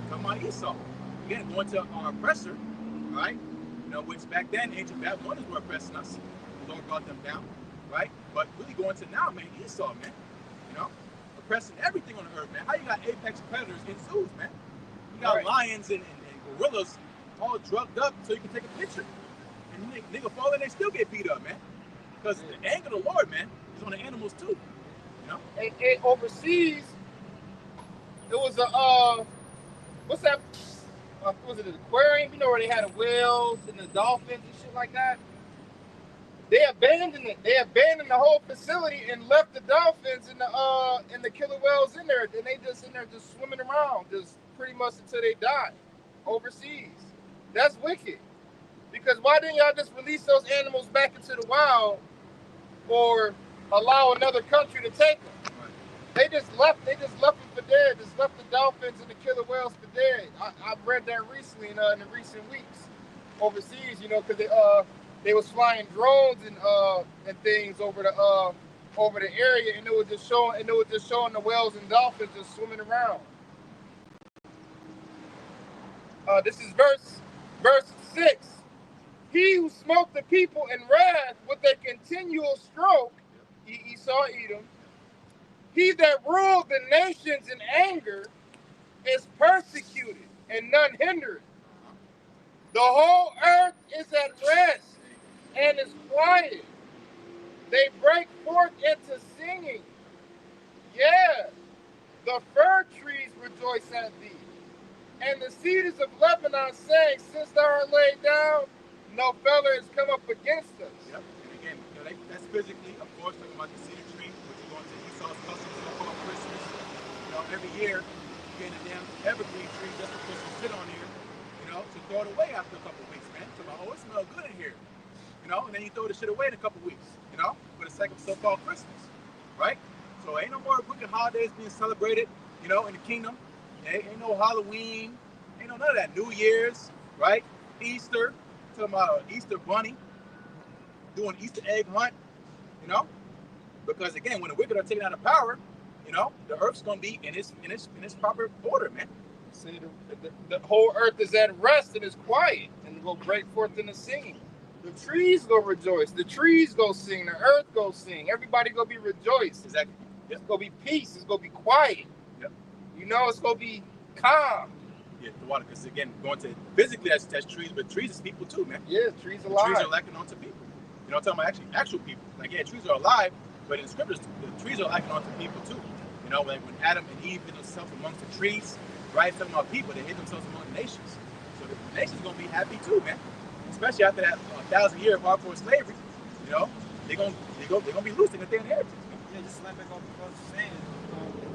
Talking about Esau. Again, going to our oppressor, right? You know, which back then, ancient Babylonians were oppressing us. The Lord brought them down, right? But really going to now, man, Esau, man. You know, suppressing everything on the earth, man. How you got apex predators in zoos, man? You got Right. lions and gorillas all drugged up so you can take a picture. And nigga fall in, they still get beat up, man. Because the anger of the Lord, man, is on the animals too. You know? And overseas, it was a what's that? Was it an aquarium? You know where they had the whales and the dolphins and shit like that? They abandoned it. They abandoned the whole facility and left the dolphins and the killer whales in there. And they just in there just swimming around, just pretty much until they die overseas. That's wicked. Because why didn't y'all just release those animals back into the wild or allow another country to take them? They just left them for dead. Just left the dolphins and the killer whales for dead. I've read that recently in the recent weeks overseas, you know, because they was flying drones and things over the area, and it was just showing the whales and dolphins just swimming around. This is verse 6. He who smote the people in wrath with a continual stroke, Esau, Edom. He that ruled the nations in anger is persecuted, and none hindered. The whole earth is at rest and is quiet. They break forth into singing. Yeah, the fir trees rejoice at thee, and the cedars of Lebanon saying, since thou art laid down, no fellow has come up against us. Yep. And again, you know, that's physically, of course, talking about the cedar tree, which is going to Esau's custom so-called Christmas. You know, every year, you get a damn evergreen tree just to put some shit on here, you know, to throw it away after a couple of weeks, man. So, oh, it smells good in here. You know, and then you throw the shit away in a couple of weeks, you know, for the sake of so-called Christmas, right? So ain't no more wicked holidays being celebrated, you know, in the kingdom. Ain't no Halloween, ain't no none of that. New Year's, right? Easter, talking about Easter bunny, doing Easter egg hunt, you know, because again, when the wicked are taken out of power, you know, the earth's gonna be in its proper order, man. See, the whole earth is at rest and is quiet, and will break forth into singing. The trees go rejoice. The trees go sing. The earth go sing. Everybody go be rejoiced. Exactly. Yep. It's gonna be peace. It's gonna be quiet. Yep. You know, it's gonna be calm. Yeah, the water, because again, going to physically that's trees, but trees is people too, man. Yeah, trees alive. Trees are lacking onto people. You know, I'm talking about actual people. Like, yeah, trees are alive, but in the scriptures, the trees are lacking onto people too. You know, like when Adam and Eve hid themselves amongst the trees, right? Talking about people, they hid themselves among the nations. So the nation's gonna be happy too, man. Especially after that 1,000-year of hardcore slavery, you know, they're gonna be loose. They're gonna take inheritance. Yeah, just slap back off what I was saying.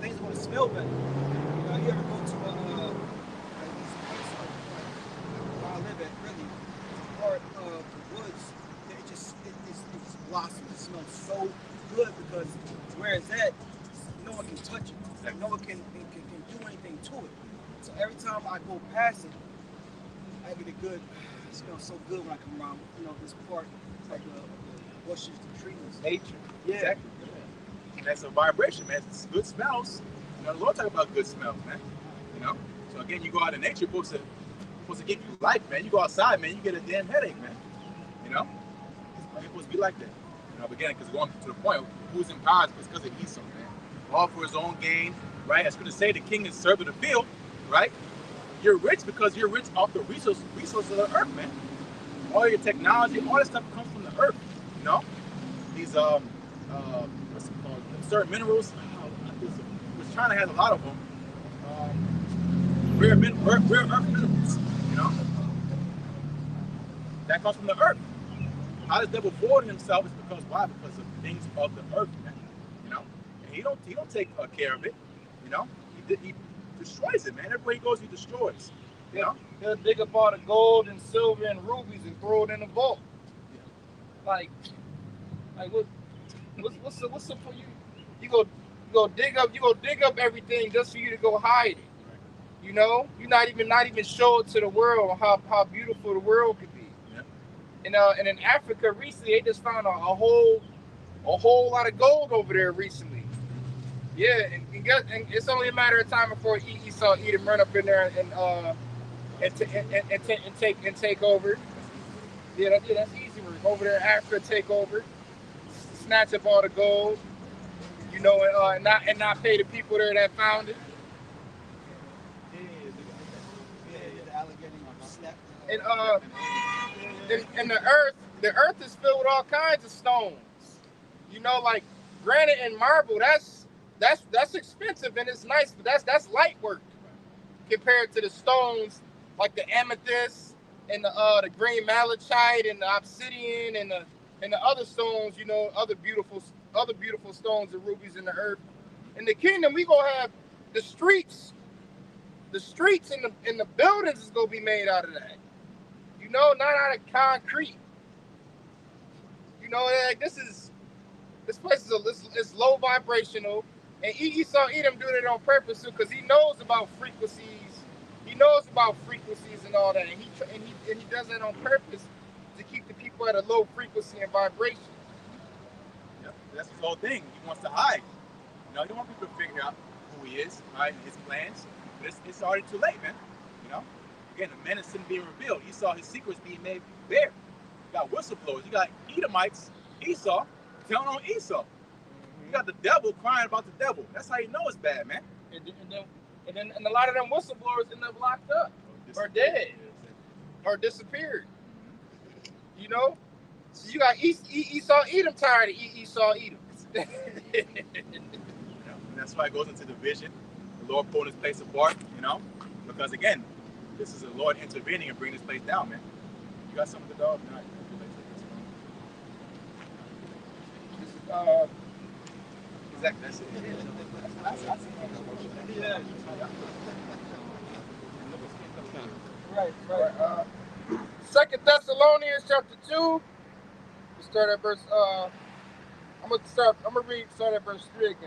Things are gonna smell better. You know, you ever go to like these places like where I live at, really, part of the woods, it just blossoms. It smells so good because where it's at, no one can touch it. Like, no one can do anything to it. So every time I go past it, I get a good. It smells so good when I come around, you know, this part of the bushes, the trees. Nature. Yeah. Exactly. Yeah. And that's a vibration, man. It's good smells. You know, the Lord talk about good smells, man. You know? So again, you go out in nature, supposed to give you life, man. You go outside, man, you get a damn headache, man. You know? It's supposed to be like that. You know, but again, because going to the point, who's in power is because of Esau, man. All for his own gain, right? As going to say, the king is servant of the field, right? You're rich because you're rich off the resources of the earth, man. All your technology, all that stuff comes from the earth, you know? These, what's it called? Certain minerals. Which China has a lot of them. Rare earth minerals, you know? That comes from the earth. How does the devil forward himself is because why? Because of things of the earth, man. You know? And he don't take care of it, you know? He destroys it, man. Everywhere he goes, he destroys. You know? He'll dig up all the gold and silver and rubies and throw it in a vault. Yeah. Like what's the for you? You go dig up everything just for you to go hide it. You know, you not even show it to the world how beautiful the world could be. Yeah. And in Africa recently, they just found a whole lot of gold over there recently. Yeah, and it's only a matter of time before Esau Edom run up in there and take over. Yeah, that's easy work. Over there, Africa take over, snatch up all the gold. You and not pay the people there that found it. The alligator snap. And the earth is filled with all kinds of stones. Like granite and marble. That's expensive and it's nice, but that's light work compared to the stones like the amethyst and the green malachite and the obsidian and the other stones. Other beautiful stones and rubies in the earth. In the kingdom, we gonna have the streets. The streets and the buildings is gonna be made out of that. Not out of concrete. Like this place is low vibrational, and Esau Edom doing it on purpose too, because he knows about frequencies. He knows about frequencies and all that, and he does that on purpose to keep the people at a low frequency and vibration. Yeah, that's his whole thing. He wants to hide. He don't want people to figure out who he is, right? His plans. But it's already too late, man. Again, the menace isn't being revealed. You saw his secrets being made bare. You got whistleblowers. You got Edomites, Esau, telling on Esau. You got the devil crying about the devil. That's how you know it's bad, man. And a lot of them whistleblowers end up locked up or dead or disappeared. So you got Esau Edom tired of Esau Edom. And that's why it goes into the vision. The Lord pulling this place apart, because again, this is the Lord intervening and bringing this place down, man. You got something to go? No, exactly, that's it. Yeah. Right. 2 Thessalonians chapter 2. We start at verse. I'm gonna read. Start at verse 3 again.